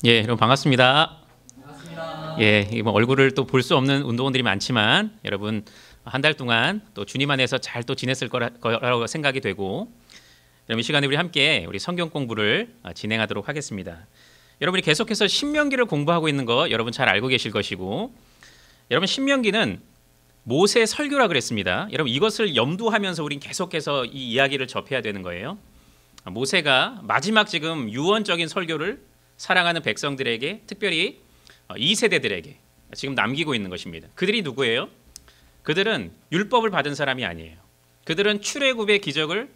예, 여러분 반갑습니다. 반갑습니다. 예, 뭐 얼굴을 또 볼 수 없는 운동원들이 많지만 여러분 한 달 동안 또 주님 안에서 잘 또 지냈을 거라고 생각이 되고, 여러분 이 시간에 우리 함께 우리 성경 공부를 진행하도록 하겠습니다. 여러분이 계속해서 신명기를 공부하고 있는 거 여러분 잘 알고 계실 것이고, 여러분 신명기는 모세 설교라 그랬습니다. 여러분 이것을 염두하면서 우린 계속해서 이 이야기를 접해야 되는 거예요. 모세가 마지막 지금 유언적인 설교를 사랑하는 백성들에게, 특별히 2세대들에게 지금 남기고 있는 것입니다. 그들이 누구예요? 그들은 율법을 받은 사람이 아니에요. 그들은 출애굽의 기적을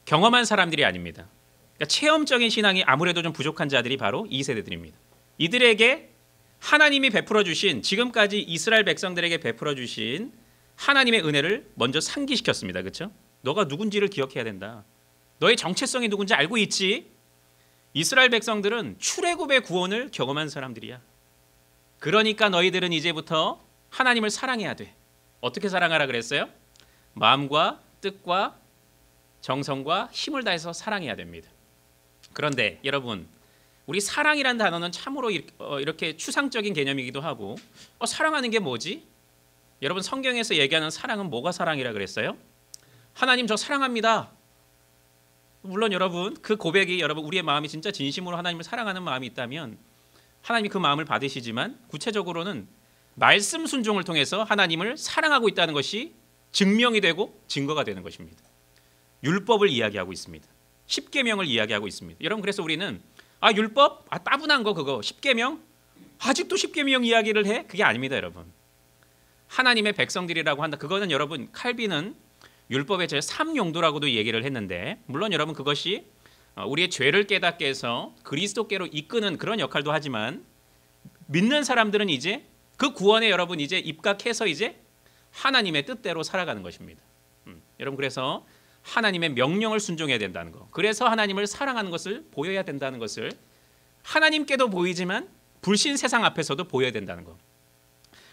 경험한 사람들이 아닙니다. 그러니까 체험적인 신앙이 아무래도 좀 부족한 자들이 바로 2세대들입니다. 이들에게 하나님이 베풀어 주신, 지금까지 이스라엘 백성들에게 베풀어 주신 하나님의 은혜를 먼저 상기시켰습니다. 그렇죠? 너가 누군지를 기억해야 된다. 너의 정체성이 누군지 알고 있지? 이스라엘 백성들은 출애굽의 구원을 경험한 사람들이야. 그러니까 너희들은 이제부터 하나님을 사랑해야 돼. 어떻게 사랑하라 그랬어요? 마음과 뜻과 정성과 힘을 다해서 사랑해야 됩니다. 그런데 여러분, 우리 사랑이란 단어는 참으로 이렇게 추상적인 개념이기도 하고, 사랑하는 게 뭐지? 여러분 성경에서 얘기하는 사랑은 뭐가 사랑이라 그랬어요? 하나님 저 사랑합니다. 물론 여러분 그 고백이, 여러분 우리의 마음이 진짜 진심으로 하나님을 사랑하는 마음이 있다면 하나님이 그 마음을 받으시지만, 구체적으로는 말씀 순종을 통해서 하나님을 사랑하고 있다는 것이 증명이 되고 증거가 되는 것입니다. 율법을 이야기하고 있습니다. 십계명을 이야기하고 있습니다. 여러분 그래서 우리는 율법? 따분한 거 그거 십계명? 아직도 십계명 이야기를 해? 그게 아닙니다. 여러분 하나님의 백성들이라고 한다. 그거는 여러분 칼빈은 율법의 제3용도라고도 얘기를 했는데, 물론 여러분 그것이 우리의 죄를 깨닫게 해서 그리스도께로 이끄는 그런 역할도 하지만, 믿는 사람들은 이제 그 구원에 여러분 이제 입각해서 이제 하나님의 뜻대로 살아가는 것입니다. 여러분 그래서 하나님의 명령을 순종해야 된다는 거, 그래서 하나님을 사랑하는 것을 보여야 된다는 것을 하나님께도 보이지만 불신 세상 앞에서도 보여야 된다는 거.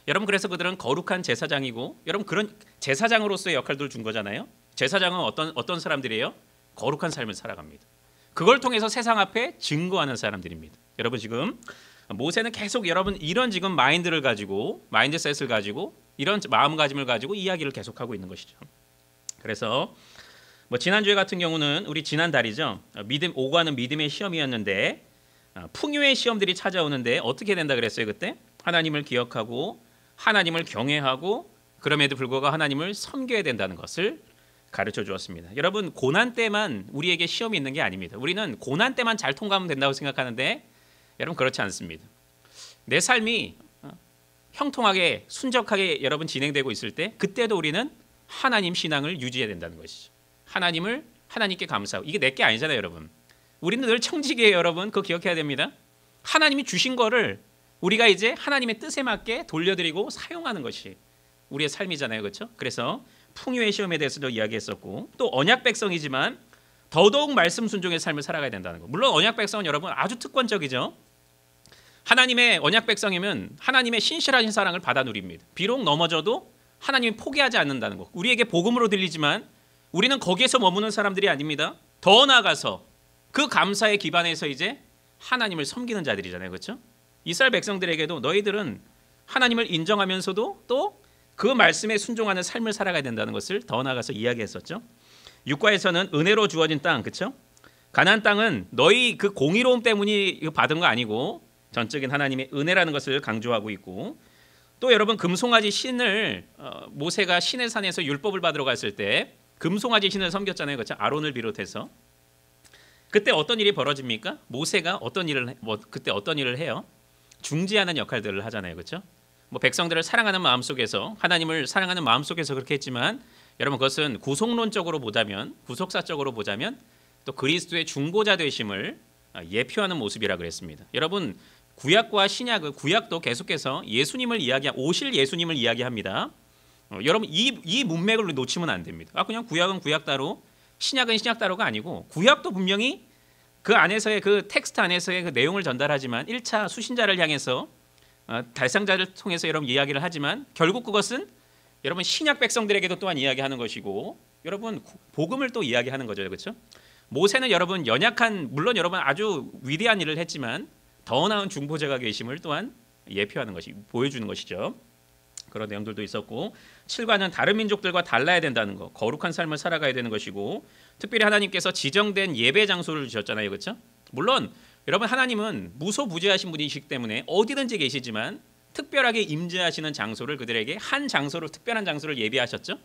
여러분 그래서 그들은 거룩한 제사장이고, 여러분 그런 제사장으로서의 역할들을 준 거잖아요. 제사장은 어떤 사람들이에요? 거룩한 삶을 살아갑니다. 그걸 통해서 세상 앞에 증거하는 사람들입니다. 여러분 지금 모세는 계속 여러분 이런 지금 마인드를 가지고, 마인드셋을 가지고, 이런 마음가짐을 가지고 이야기를 계속하고 있는 것이죠. 그래서 지난주에 같은 경우는 우리 지난달이죠. 오가는 믿음의 시험이었는데, 풍요의 시험들이 찾아오는데 어떻게 된다 그랬어요 그때? 하나님을 기억하고 하나님을 경외하고 그럼에도 불구하고 하나님을 섬겨야 된다는 것을 가르쳐 주었습니다. 여러분 고난 때만 우리에게 시험이 있는 게 아닙니다. 우리는 고난 때만 잘 통과하면 된다고 생각하는데, 여러분 그렇지 않습니다. 내 삶이 형통하게 순적하게 여러분 진행되고 있을 때, 그때도 우리는 하나님 신앙을 유지해야 된다는 것이죠. 하나님께 감사하고, 이게 내게 아니잖아요 여러분. 우리는 늘 청지기예요 여러분. 그거 기억해야 됩니다. 하나님이 주신 거를 우리가 이제 하나님의 뜻에 맞게 돌려드리고 사용하는 것이 우리의 삶이잖아요. 그렇죠? 그래서 풍요의 시험에 대해서도 이야기했었고, 또 언약 백성이지만 더더욱 말씀 순종의 삶을 살아가야 된다는 거. 물론 언약 백성은 여러분 아주 특권적이죠. 하나님의 언약 백성이면 하나님의 신실하신 사랑을 받아 누립니다. 비록 넘어져도 하나님이 포기하지 않는다는 거. 우리에게 복음으로 들리지만 우리는 거기에서 머무는 사람들이 아닙니다. 더 나아가서 그 감사에 기반해서 이제 하나님을 섬기는 자들이잖아요. 그렇죠? 이스라엘 백성들에게도 너희들은 하나님을 인정하면서도 또 그 말씀에 순종하는 삶을 살아가야 된다는 것을 더 나아가서 이야기했었죠. 육과에서는 은혜로 주어진 땅, 그렇죠? 가나안 땅은 너희 그 공의로움 때문에 받은 거 아니고 전적인 하나님의 은혜라는 것을 강조하고 있고, 또 여러분 금송아지 신을 모세가 시내 산에서 율법을 받으러 갔을 때 금송아지 신을 섬겼잖아요. 그렇죠? 아론을 비롯해서. 그때 어떤 일이 벌어집니까? 모세가 그때 어떤 일을 해요? 중지하는 역할들을 하잖아요. 그렇죠? 백성들을 사랑하는 마음 속에서, 하나님을 사랑하는 마음 속에서 그렇게 했지만, 여러분 그것은 구속론적으로 보자면, 구속사적으로 보자면 또 그리스도의 중보자 되심을 예표하는 모습이라 그랬습니다. 여러분 구약과 신약은, 구약도 계속해서 예수님을 오실 예수님을 이야기합니다. 여러분 이 문맥을 놓치면 안 됩니다. 그냥 구약은 구약따로, 신약은 신약따로가 아니고, 구약도 분명히 그 안에서의 그 텍스트 안에서의 그 내용을 전달하지만, 1차 수신자를 향해서 달상자를 통해서 여러분 이야기를 하지만, 결국 그것은 여러분 신약 백성들에게도 또한 이야기하는 것이고, 여러분 복음을 또 이야기하는 거죠. 그렇죠? 모세는 여러분 연약한, 물론 여러분 아주 위대한 일을 했지만 더 나은 중보자가 계심을 또한 예표하는 것이 보여주는 것이죠. 그런 내용들도 있었고 7과는 다른 민족들과 달라야 된다는 거, 거룩한 삶을 살아가야 되는 것이고 특별히 하나님께서 지정된 예배 장소를 주셨잖아요. 그렇죠? 물론 여러분 하나님은 무소부재하신 분이시기 때문에 어디든지 계시지만 특별하게 임재하시는 장소를 그들에게 한 장소를 특별한 장소를 예비하셨죠.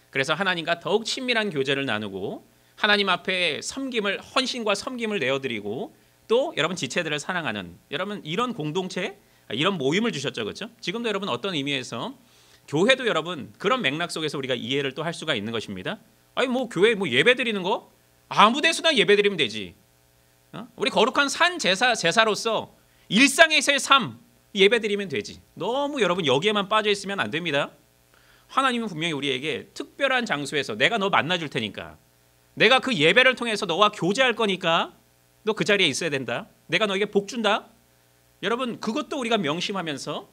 그래서 하나님과 더욱 친밀한 교제를 나누고 하나님 앞에 섬김을 헌신과 섬김을 내어드리고 또 여러분 지체들을 사랑하는 여러분 이런 공동체 이런 모임을 주셨죠. 그렇죠? 지금도 여러분 어떤 의미에서 교회도 여러분 그런 맥락 속에서 우리가 이해를 또 할 수가 있는 것입니다. 아니 뭐 교회 뭐 예배 드리는 거 아무 데서나 예배 드리면 되지. 우리 거룩한 산 제사로서 일상에서의 삶 예배 드리면 되지. 너무 여러분 여기에만 빠져 있으면 안 됩니다. 하나님은 분명히 우리에게 특별한 장소에서 내가 너 만나줄 테니까 내가 그 예배를 통해서 너와 교제할 거니까 너 그 자리에 있어야 된다. 내가 너에게 복 준다. 여러분 그것도 우리가 명심하면서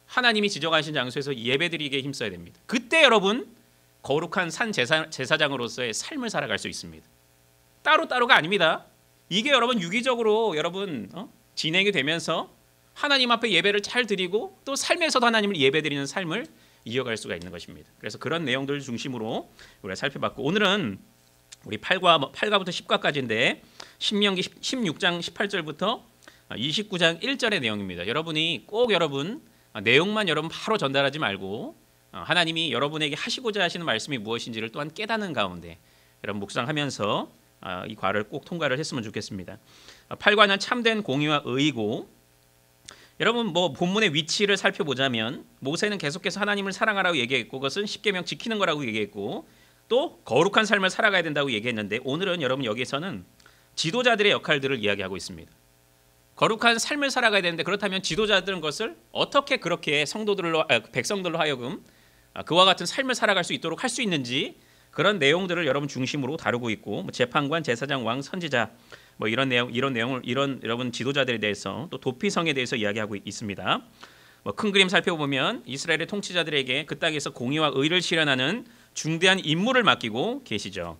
하나님이 지정하신 장소에서 예배드리기에 힘써야 됩니다. 그때 여러분 거룩한 산 제사장으로서의 삶을 살아갈 수 있습니다. 따로따로가 아닙니다. 이게 여러분 유기적으로 여러분 진행이 되면서 하나님 앞에 예배를 잘 드리고 또 삶에서도 하나님을 예배드리는 삶을 이어갈 수가 있는 것입니다. 그래서 그런 내용들을 중심으로 우리가 살펴봤고 오늘은 우리 8과부터 10과까지인데 신명기 16장 18절부터 29장 1절의 내용입니다. 여러분이 꼭 여러분 내용만 여러분 바로 전달하지 말고 하나님이 여러분에게 하시고자 하시는 말씀이 무엇인지를 또한 깨닫는 가운데 여러분 묵상하면서 이 과를 꼭 통과를 했으면 좋겠습니다. 8과는 참된 공의와 의이고 여러분 뭐 본문의 위치를 살펴보자면 모세는 계속해서 하나님을 사랑하라고 얘기했고 그것은 십계명 지키는 거라고 얘기했고 또 거룩한 삶을 살아가야 된다고 얘기했는데 오늘은 여러분 여기서는 지도자들의 역할들을 이야기하고 있습니다. 거룩한 삶을 살아가야 되는데 그렇다면 지도자들은 것을 어떻게 그렇게 백성들로 하여금 그와 같은 삶을 살아갈 수 있도록 할 수 있는지 그런 내용들을 여러분 중심으로 다루고 있고 재판관, 제사장, 왕, 선지자 뭐 이런 내용을 여러분 지도자들에 대해서 또 도피성에 대해서 이야기하고 있습니다. 뭐 큰 그림 살펴보면 이스라엘의 통치자들에게 그 땅에서 공의와 의를 실현하는 중대한 임무를 맡기고 계시죠.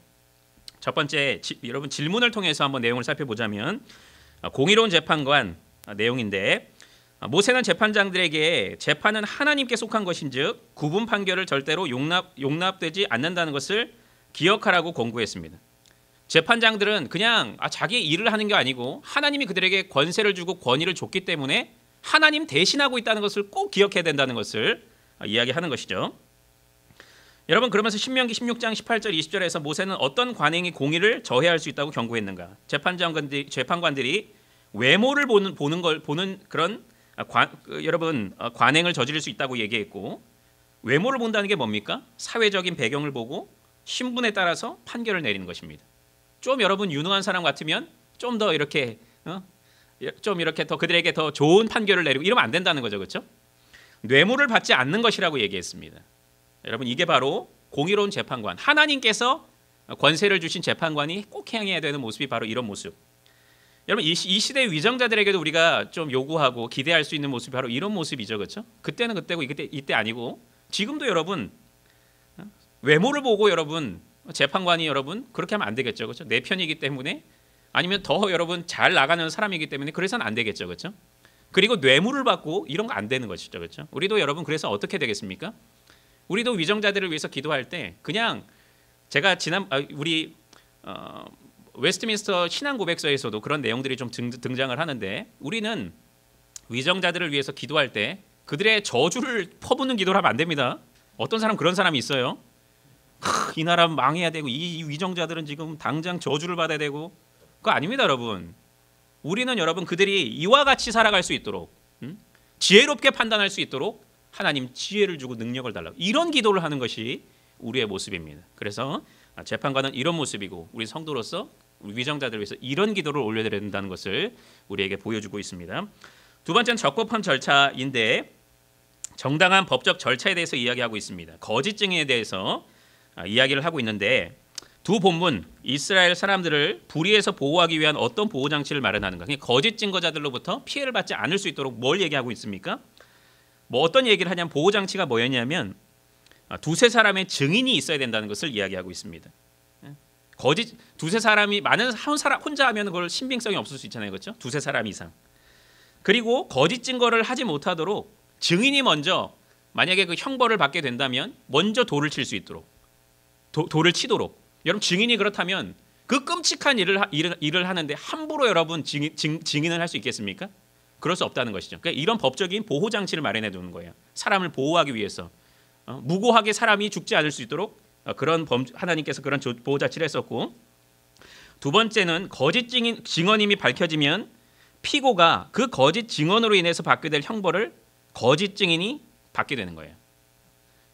첫 번째 여러분 질문을 통해서 한번 내용을 살펴보자면 공의로운 재판관 내용인데 모세는 재판장들에게 재판은 하나님께 속한 것인즉 구분 판결을 절대로 용납되지 않는다는 것을 기억하라고 권고했습니다. 재판장들은 그냥 자기 일을 하는 게 아니고 하나님이 그들에게 권세를 주고 권위를 줬기 때문에 하나님 대신하고 있다는 것을 꼭 기억해야 된다는 것을 이야기하는 것이죠. 여러분 그러면서 신명기 16장 18절 20절에서 모세는 어떤 관행이 공의를 저해할 수 있다고 경고했는가? 재판관들이 외모를 보는 그런 관행을 저지를 수 있다고 얘기했고 외모를 본다는 게 뭡니까? 사회적인 배경을 보고 신분에 따라서 판결을 내리는 것입니다. 좀 여러분 유능한 사람 같으면 좀 더 이렇게 더 그들에게 더 좋은 판결을 내리고 이러면 안 된다는 거죠, 그렇죠? 뇌물을 받지 않는 것이라고 얘기했습니다. 여러분 이게 바로 공의로운 재판관, 하나님께서 권세를 주신 재판관이 꼭 행해야 되는 모습이 바로 이런 모습. 여러분 이 시대의 위정자들에게도 우리가 좀 요구하고 기대할 수 있는 모습이 바로 이런 모습이죠, 그렇죠? 그때는 그때고 이때 아니고 지금도 여러분 외모를 보고 여러분 재판관이 여러분 그렇게 하면 안 되겠죠, 그렇죠? 내 편이기 때문에 아니면 더 여러분 잘 나가는 사람이기 때문에 그래서는 안 되겠죠, 그렇죠? 그리고 뇌물을 받고 이런 거 안 되는 것이죠, 그렇죠? 우리도 여러분 그래서 어떻게 되겠습니까? 우리도 위정자들을 위해서 기도할 때 그냥 제가 우리 웨스트민스터 신앙 고백서에서도 그런 내용들이 좀 등장을 하는데 우리는 위정자들을 위해서 기도할 때 그들의 저주를 퍼붓는 기도를 하면 안 됩니다. 어떤 사람 그런 사람이 있어요. 이 나라 망해야 되고 이 위정자들은 지금 당장 저주를 받아야 되고 그거 아닙니다, 여러분. 우리는 여러분 그들이 이와 같이 살아갈 수 있도록 지혜롭게 판단할 수 있도록 하나님 지혜를 주고 능력을 달라고 이런 기도를 하는 것이 우리의 모습입니다. 그래서 재판관은 이런 모습이고 우리 성도로서 우리 위정자들을 위해서 이런 기도를 올려드려야 된다는 것을 우리에게 보여주고 있습니다. 두 번째는 적법한 절차인데 정당한 법적 절차에 대해서 이야기하고 있습니다. 거짓 증인에 대해서 이야기를 하고 있는데 두 본문 이스라엘 사람들을 불의에서 보호하기 위한 어떤 보호 장치를 마련하는가? 거짓 증거자들로부터 피해를 받지 않을 수 있도록 뭘 얘기하고 있습니까? 뭐 어떤 얘기를 하냐면 보호 장치가 뭐였냐면 두세 사람의 증인이 있어야 된다는 것을 이야기하고 있습니다. 거짓 두세 사람이 많은 한 사람 혼자 하면 그걸 신빙성이 없을 수 있잖아요, 그렇죠? 두세 사람 이상. 그리고 거짓 증거를 하지 못하도록 증인이 먼저 만약에 그 형벌을 받게 된다면 먼저 돌을 칠 수 있도록 돌을 치도록. 여러분 증인이 그렇다면 그 끔찍한 일을 하는데 함부로 여러분 증인을 할 수 있겠습니까? 그럴 수 없다는 것이죠. 그러니까 이런 법적인 보호 장치를 마련해 두는 거예요. 사람을 보호하기 위해서 무고하게 사람이 죽지 않을 수 있도록 그런 하나님께서 그런 보호 장치를 했었고, 두 번째는 거짓 증언임이 밝혀지면 피고가 그 거짓 증언으로 인해서 받게 될 형벌을 거짓 증인이 받게 되는 거예요.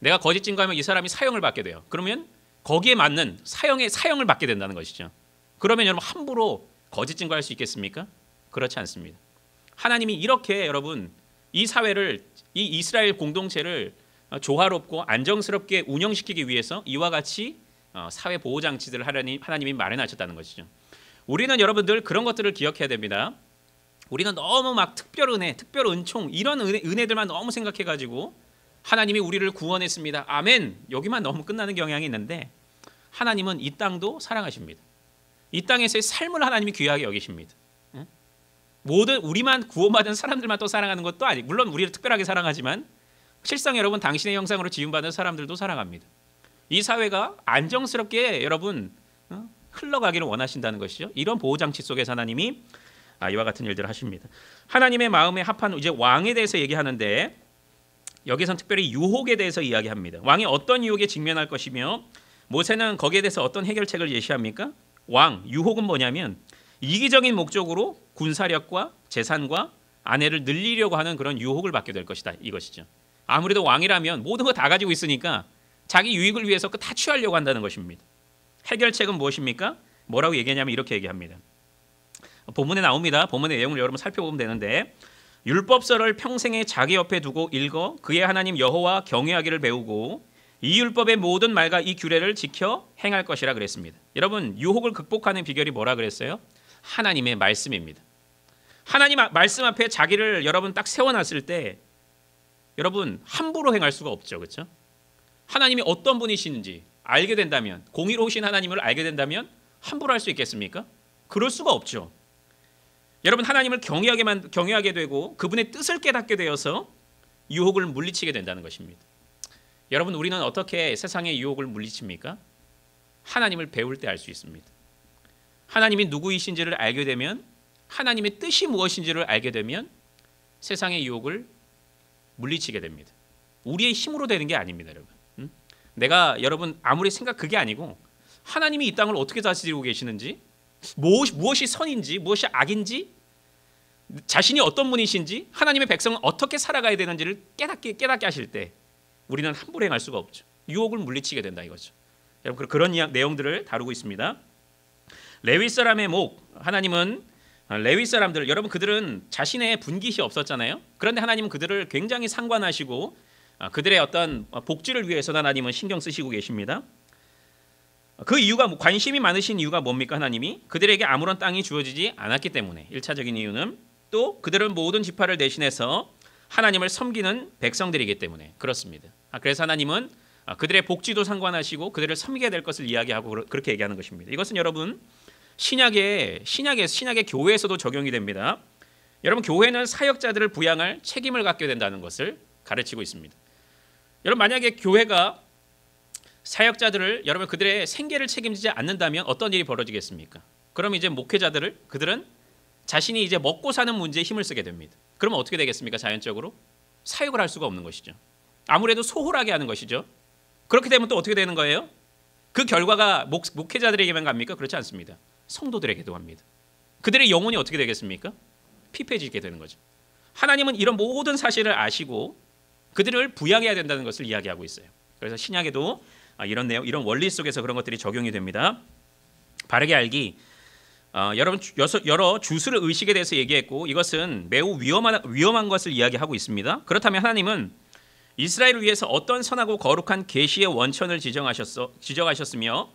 내가 거짓 증거하면 이 사람이 사형을 받게 돼요. 그러면 거기에 맞는 사형을 받게 된다는 것이죠. 그러면 여러분 함부로 거짓 증거할 수 있겠습니까? 그렇지 않습니다. 하나님이 이렇게 여러분 이 사회를, 이 이스라엘 공동체를 조화롭고 안정스럽게 운영시키기 위해서 이와 같이 사회 보호 장치들을 하나님이 마련하셨다는 것이죠. 우리는 여러분들 그런 것들을 기억해야 됩니다. 우리는 너무 막 특별 은혜, 특별 은총 이런 은혜들만 너무 생각해가지고 하나님이 우리를 구원했습니다. 아멘. 여기만 너무 끝나는 경향이 있는데 하나님은 이 땅도 사랑하십니다. 이 땅에서의 삶을 하나님이 귀하게 여기십니다. 모든 우리만 구원받은 사람들만 또 사랑하는 것도 아니고, 물론 우리를 특별하게 사랑하지만 실상 여러분 당신의 형상으로 지음받은 사람들도 사랑합니다. 이 사회가 안정스럽게 여러분 흘러가기를 원하신다는 것이죠. 이런 보호장치 속에서 하나님이 이와 같은 일들을 하십니다. 하나님의 마음에 합한 이제 왕에 대해서 얘기하는데 여기서는 특별히 유혹에 대해서 이야기합니다. 왕이 어떤 유혹에 직면할 것이며 모세는 거기에 대해서 어떤 해결책을 제시합니까? 유혹은 뭐냐면 이기적인 목적으로 군사력과 재산과 아내를 늘리려고 하는 그런 유혹을 받게 될 것이다, 이것이죠. 아무래도 왕이라면 모든 거 다 가지고 있으니까 자기 유익을 위해서 다 취하려고 한다는 것입니다. 해결책은 무엇입니까? 뭐라고 얘기하냐면 이렇게 얘기합니다. 본문에 나옵니다. 본문의 내용을 여러분 살펴보면 되는데, 율법서를 평생에 자기 옆에 두고 읽어 그의 하나님 여호와 경외하기를 배우고 이 율법의 모든 말과 이 규례를 지켜 행할 것이라 그랬습니다. 여러분 유혹을 극복하는 비결이 뭐라 그랬어요? 하나님의 말씀입니다. 하나님 말씀 앞에 자기를 여러분 딱 세워놨을 때 여러분 함부로 행할 수가 없죠. 그렇죠? 하나님이 어떤 분이신지 알게 된다면, 공의로우신 하나님을 알게 된다면 함부로 할 수 있겠습니까? 그럴 수가 없죠. 여러분 하나님을 경외하게 되고 그분의 뜻을 깨닫게 되어서 유혹을 물리치게 된다는 것입니다. 여러분 우리는 어떻게 세상의 유혹을 물리칩니까? 하나님을 배울 때 알 수 있습니다. 하나님이 누구이신지를 알게 되면, 하나님의 뜻이 무엇인지를 알게 되면 세상의 유혹을 물리치게 됩니다. 우리의 힘으로 되는 게 아닙니다, 여러분. 내가 여러분 아무리 그게 아니고 하나님이 이 땅을 어떻게 다스리고 계시는지, 무엇이 선인지 무엇이 악인지, 자신이 어떤 분이신지, 하나님의 백성은 어떻게 살아가야 되는지를 깨닫게 하실 때 우리는 함부로 행할 수가 없죠. 유혹을 물리치게 된다 이거죠. 여러분 그런 내용들을 다루고 있습니다. 레위 사람의 목, 하나님은 레위 사람들, 여러분 그들은 자신의 분깃이 없었잖아요. 그런데 하나님은 그들을 굉장히 상관하시고 그들의 어떤 복지를 위해서 하나님은 신경 쓰시고 계십니다. 그 이유가 관심이 많으신 이유가 뭡니까? 하나님이 그들에게 아무런 땅이 주어지지 않았기 때문에, 1차적인 이유는 또 그들은 모든 지파를 대신해서 하나님을 섬기는 백성들이기 때문에 그렇습니다. 그래서 하나님은 그들의 복지도 상관하시고 그들을 섬기게 될 것을 이야기하고 그렇게 얘기하는 것입니다. 이것은 여러분 신약의 교회에서도 적용이 됩니다. 여러분 교회는 사역자들을 부양할 책임을 갖게 된다는 것을 가르치고 있습니다. 여러분 만약에 교회가 사역자들을 여러분 그들의 생계를 책임지지 않는다면 어떤 일이 벌어지겠습니까? 그럼 이제 그들은 자신이 이제 먹고 사는 문제에 힘을 쓰게 됩니다. 그러면 어떻게 되겠습니까? 자연적으로 사역을 할 수가 없는 것이죠. 아무래도 소홀하게 하는 것이죠. 그렇게 되면 또 어떻게 되는 거예요? 그 결과가 목회자들에게만 갑니까? 그렇지 않습니다. 성도들에게도 합니다. 그들의 영혼이 어떻게 되겠습니까? 피폐해지게 되는 거죠. 하나님은 이런 모든 사실을 아시고 그들을 부양해야 된다는 것을 이야기하고 있어요. 그래서 신약에도 이런 내용, 이런 원리 속에서 그런 것들이 적용이 됩니다. 바르게 알기, 여러분 여러 주술의 의식에 대해서 얘기했고 이것은 매우 위험한 것을 이야기하고 있습니다. 그렇다면 하나님은 이스라엘을 위해서 어떤 선하고 거룩한 계시의 원천을 지정하셨으며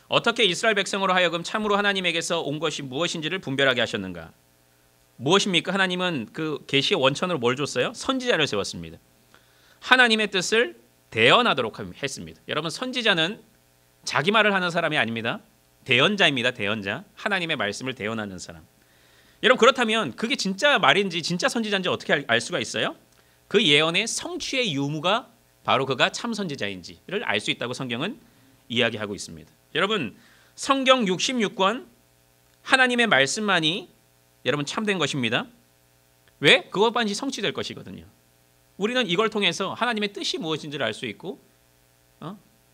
어떻게 이스라엘 백성으로 하여금 참으로 하나님에게서 온 것이 무엇인지를 분별하게 하셨는가? 무엇입니까? 하나님은 그 계시의 원천으로 뭘 줬어요? 선지자를 세웠습니다. 하나님의 뜻을 대언하도록 했습니다. 여러분 선지자는 자기 말을 하는 사람이 아닙니다. 대언자입니다. 대언자. 하나님의 말씀을 대언하는 사람. 여러분 그렇다면 그게 진짜 말인지 진짜 선지자인지 어떻게 알 수가 있어요? 그 예언의 성취의 유무가 바로 그가 참 선지자인지를 알 수 있다고 성경은 이야기하고 있습니다. 여러분 성경 66권 하나님의 말씀만이 여러분 참된 것입니다. 왜? 그것만이 성취될 것이거든요. 우리는 이걸 통해서 하나님의 뜻이 무엇인지를 알 수 있고,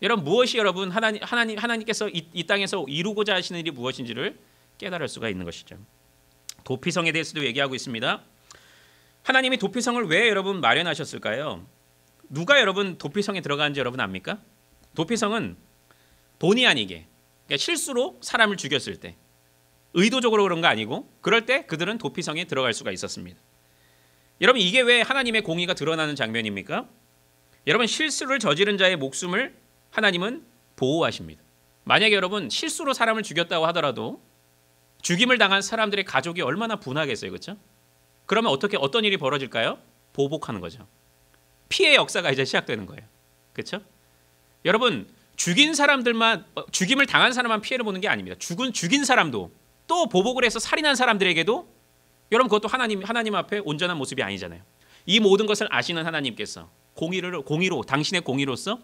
여러분 무엇이 여러분 하나님께서 이 땅에서 이루고자 하시는 일이 무엇인지를 깨달을 수가 있는 것이죠. 도피성에 대해서도 얘기하고 있습니다. 하나님이 도피성을 왜 여러분 마련하셨을까요? 누가 여러분 도피성에 들어가는지 여러분 압니까? 도피성은 본의 아니게 그러니까 실수로 사람을 죽였을 때 의도적으로 그런 거 아니고 그럴 때 그들은 도피성에 들어갈 수가 있었습니다. 여러분 이게 왜 하나님의 공의가 드러나는 장면입니까? 여러분 실수를 저지른 자의 목숨을 하나님은 보호하십니다. 만약에 여러분 실수로 사람을 죽였다고 하더라도 죽임을 당한 사람들의 가족이 얼마나 분하겠어요, 그렇죠? 그러면 어떤 일이 벌어질까요? 보복하는 거죠. 피해 역사가 이제 시작되는 거예요, 그렇죠? 여러분 죽인 사람들만 죽임을 당한 사람만 피해를 보는 게 아닙니다. 죽인 사람도 또 보복을 해서 살인한 사람들에게도 여러분 그것도 하나님 앞에 온전한 모습이 아니잖아요. 이 모든 것을 아시는 하나님께서 공의로 당신의 공의로서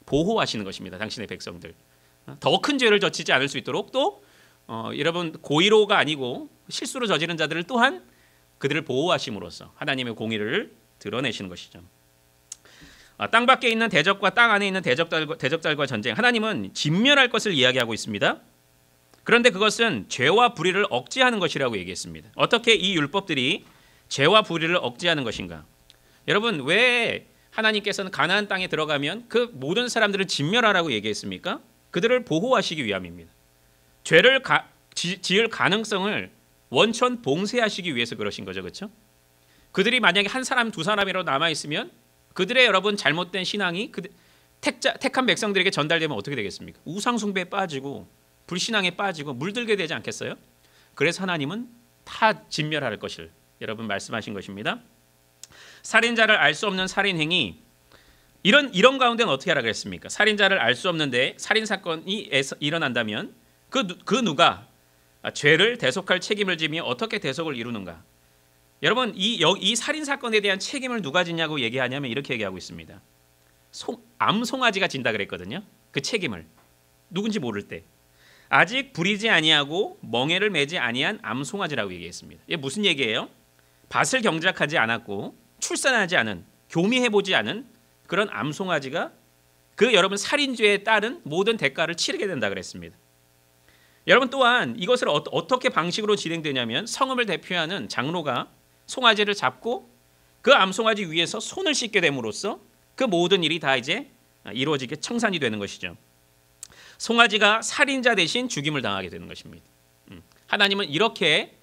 보호하시는 것입니다. 당신의 백성들 더 큰 죄를 저지르지 않을 수 있도록 또 여러분 고의로가 아니고 실수로 저지른 자들을 또한 그들을 보호하심으로써 하나님의 공의를 드러내시는 것이죠. 땅 밖에 있는 대적과 땅 안에 있는 대적들과 전쟁, 하나님은 진멸할 것을 이야기하고 있습니다. 그런데 그것은 죄와 불의를 억제하는 것이라고 얘기했습니다. 어떻게 이 율법들이 죄와 불의를 억제하는 것인가? 여러분 왜 하나님께서는 가나안 땅에 들어가면 그 모든 사람들을 진멸하라고 얘기했습니까? 그들을 보호하시기 위함입니다. 죄를 지을 가능성을 원천 봉쇄하시기 위해서 그러신 거죠, 그렇죠? 그들이 만약에 한 사람 두 사람이라도 남아 있으면 그들의 여러분 잘못된 신앙이 택한 백성들에게 전달되면 어떻게 되겠습니까? 우상 숭배에 빠지고 불신앙에 빠지고 물들게 되지 않겠어요? 그래서 하나님은 다 진멸할 것을 여러분 말씀하신 것입니다. 살인자를 알 수 없는 살인 행위 이런 가운데는 어떻게 하라 그랬습니까? 살인자를 알 수 없는데 살인 사건이 일어난다면 그 누가 죄를 대속할 책임을 지며 어떻게 대속을 이루는가? 여러분 이 살인 사건에 대한 책임을 누가 지냐고 얘기하냐면 이렇게 얘기하고 있습니다. 암송아지가 진다 그랬거든요. 그 책임을 누군지 모를 때 아직 부리지 아니하고 멍에를 매지 아니한 암송아지라고 얘기했습니다. 이게 무슨 얘기예요? 밭을 경작하지 않았고 출산하지 않은 교미해보지 않은 그런 암송아지가 그 여러분 살인죄에 따른 모든 대가를 치르게 된다 그랬습니다. 여러분 또한 이것을 어떻게 방식으로 진행되냐면 성읍을 대표하는 장로가 송아지를 잡고 그 암송아지 위에서 손을 씻게 됨으로써 그 모든 일이 다 이제 이루어지게 청산이 되는 것이죠. 송아지가 살인자 대신 죽임을 당하게 되는 것입니다. 하나님은 이렇게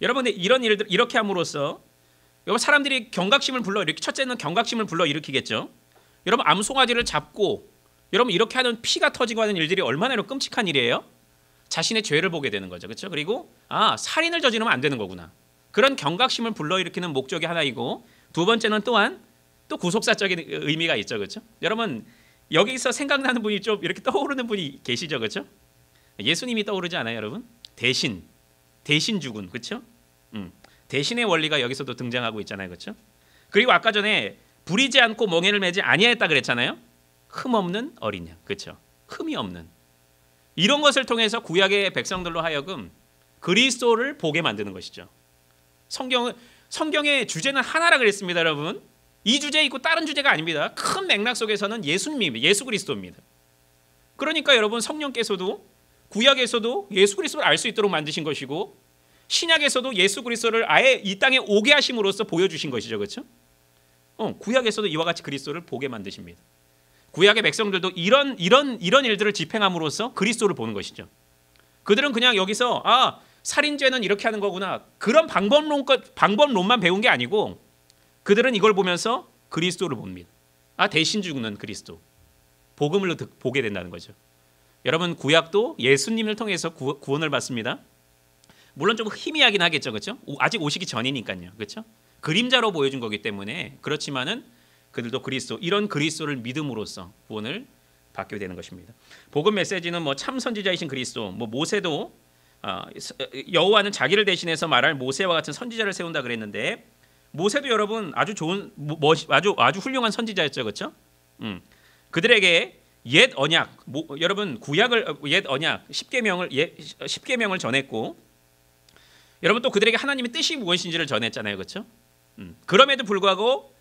여러분 이런 일들 이렇게 함으로써 여러분 사람들이 경각심을 불러일으키 첫째는 경각심을 불러일으키겠죠. 여러분 암송아지를 잡고 여러분 이렇게 하는 피가 터지고 하는 일들이 얼마나 끔찍한 일이에요. 자신의 죄를 보게 되는 거죠, 그렇죠? 그리고 살인을 저지르면 안 되는 거구나. 그런 경각심을 불러일으키는 목적이 하나이고 두 번째는 또한 또 구속사적인 의미가 있죠, 그렇죠? 여러분 여기서 생각나는 분이 좀 이렇게 떠오르는 분이 계시죠, 그렇죠? 예수님이 떠오르지 않아요, 여러분? 대신 죽은, 그렇죠? 대신의 원리가 여기서도 등장하고 있잖아요, 그렇죠? 그리고 아까 전에 부리지 않고 멍에를 매지 아니하였다 그랬잖아요. 흠 없는 어린 양, 그렇죠? 흠이 없는 이런 것을 통해서 구약의 백성들로 하여금 그리스도를 보게 만드는 것이죠. 성경의 주제는 하나라 그랬습니다, 여러분. 이 주제 있고 다른 주제가 아닙니다. 큰 맥락 속에서는 예수 그리스도입니다. 그러니까 여러분 성령께서도 구약에서도 예수 그리스도를 알 수 있도록 만드신 것이고 신약에서도 예수 그리스도를 아예 이 땅에 오게 하심으로써 보여주신 것이죠, 그렇죠? 구약에서도 이와 같이 그리스도를 보게 만드십니다. 구약의 백성들도 이런 일들을 집행함으로써 그리스도를 보는 것이죠. 그들은 그냥 여기서 살인죄는 이렇게 하는 거구나 그런 방법론만 배운 게 아니고 그들은 이걸 보면서 그리스도를 봅니다. 대신 죽는 그리스도 복음을 보게 된다는 거죠. 여러분 구약도 예수님을 통해서 구원을 받습니다. 물론 좀 희미하긴 하겠죠, 그렇죠? 아직 오시기 전이니까요, 그렇죠? 그림자로 보여준 거기 때문에 그렇지만은 그들도 이런 그리스도를 믿음으로써 구원을 받게 되는 것입니다. 복음 메시지는 참 선지자이신 그리스도, 모세도 여호와는 자기를 대신해서 말할 모세와 같은 선지자를 세운다 그랬는데 모세도 여러분 아주 좋은 아주 훌륭한 선지자였죠, 그렇죠? 그들에게 옛 언약, 여러분 구약을 옛 언약 10계명을 전했고, 여러분 또 그들에게 하나님의 뜻이 무엇인지를 전했잖아요, 그렇죠? 그럼에도 불구하고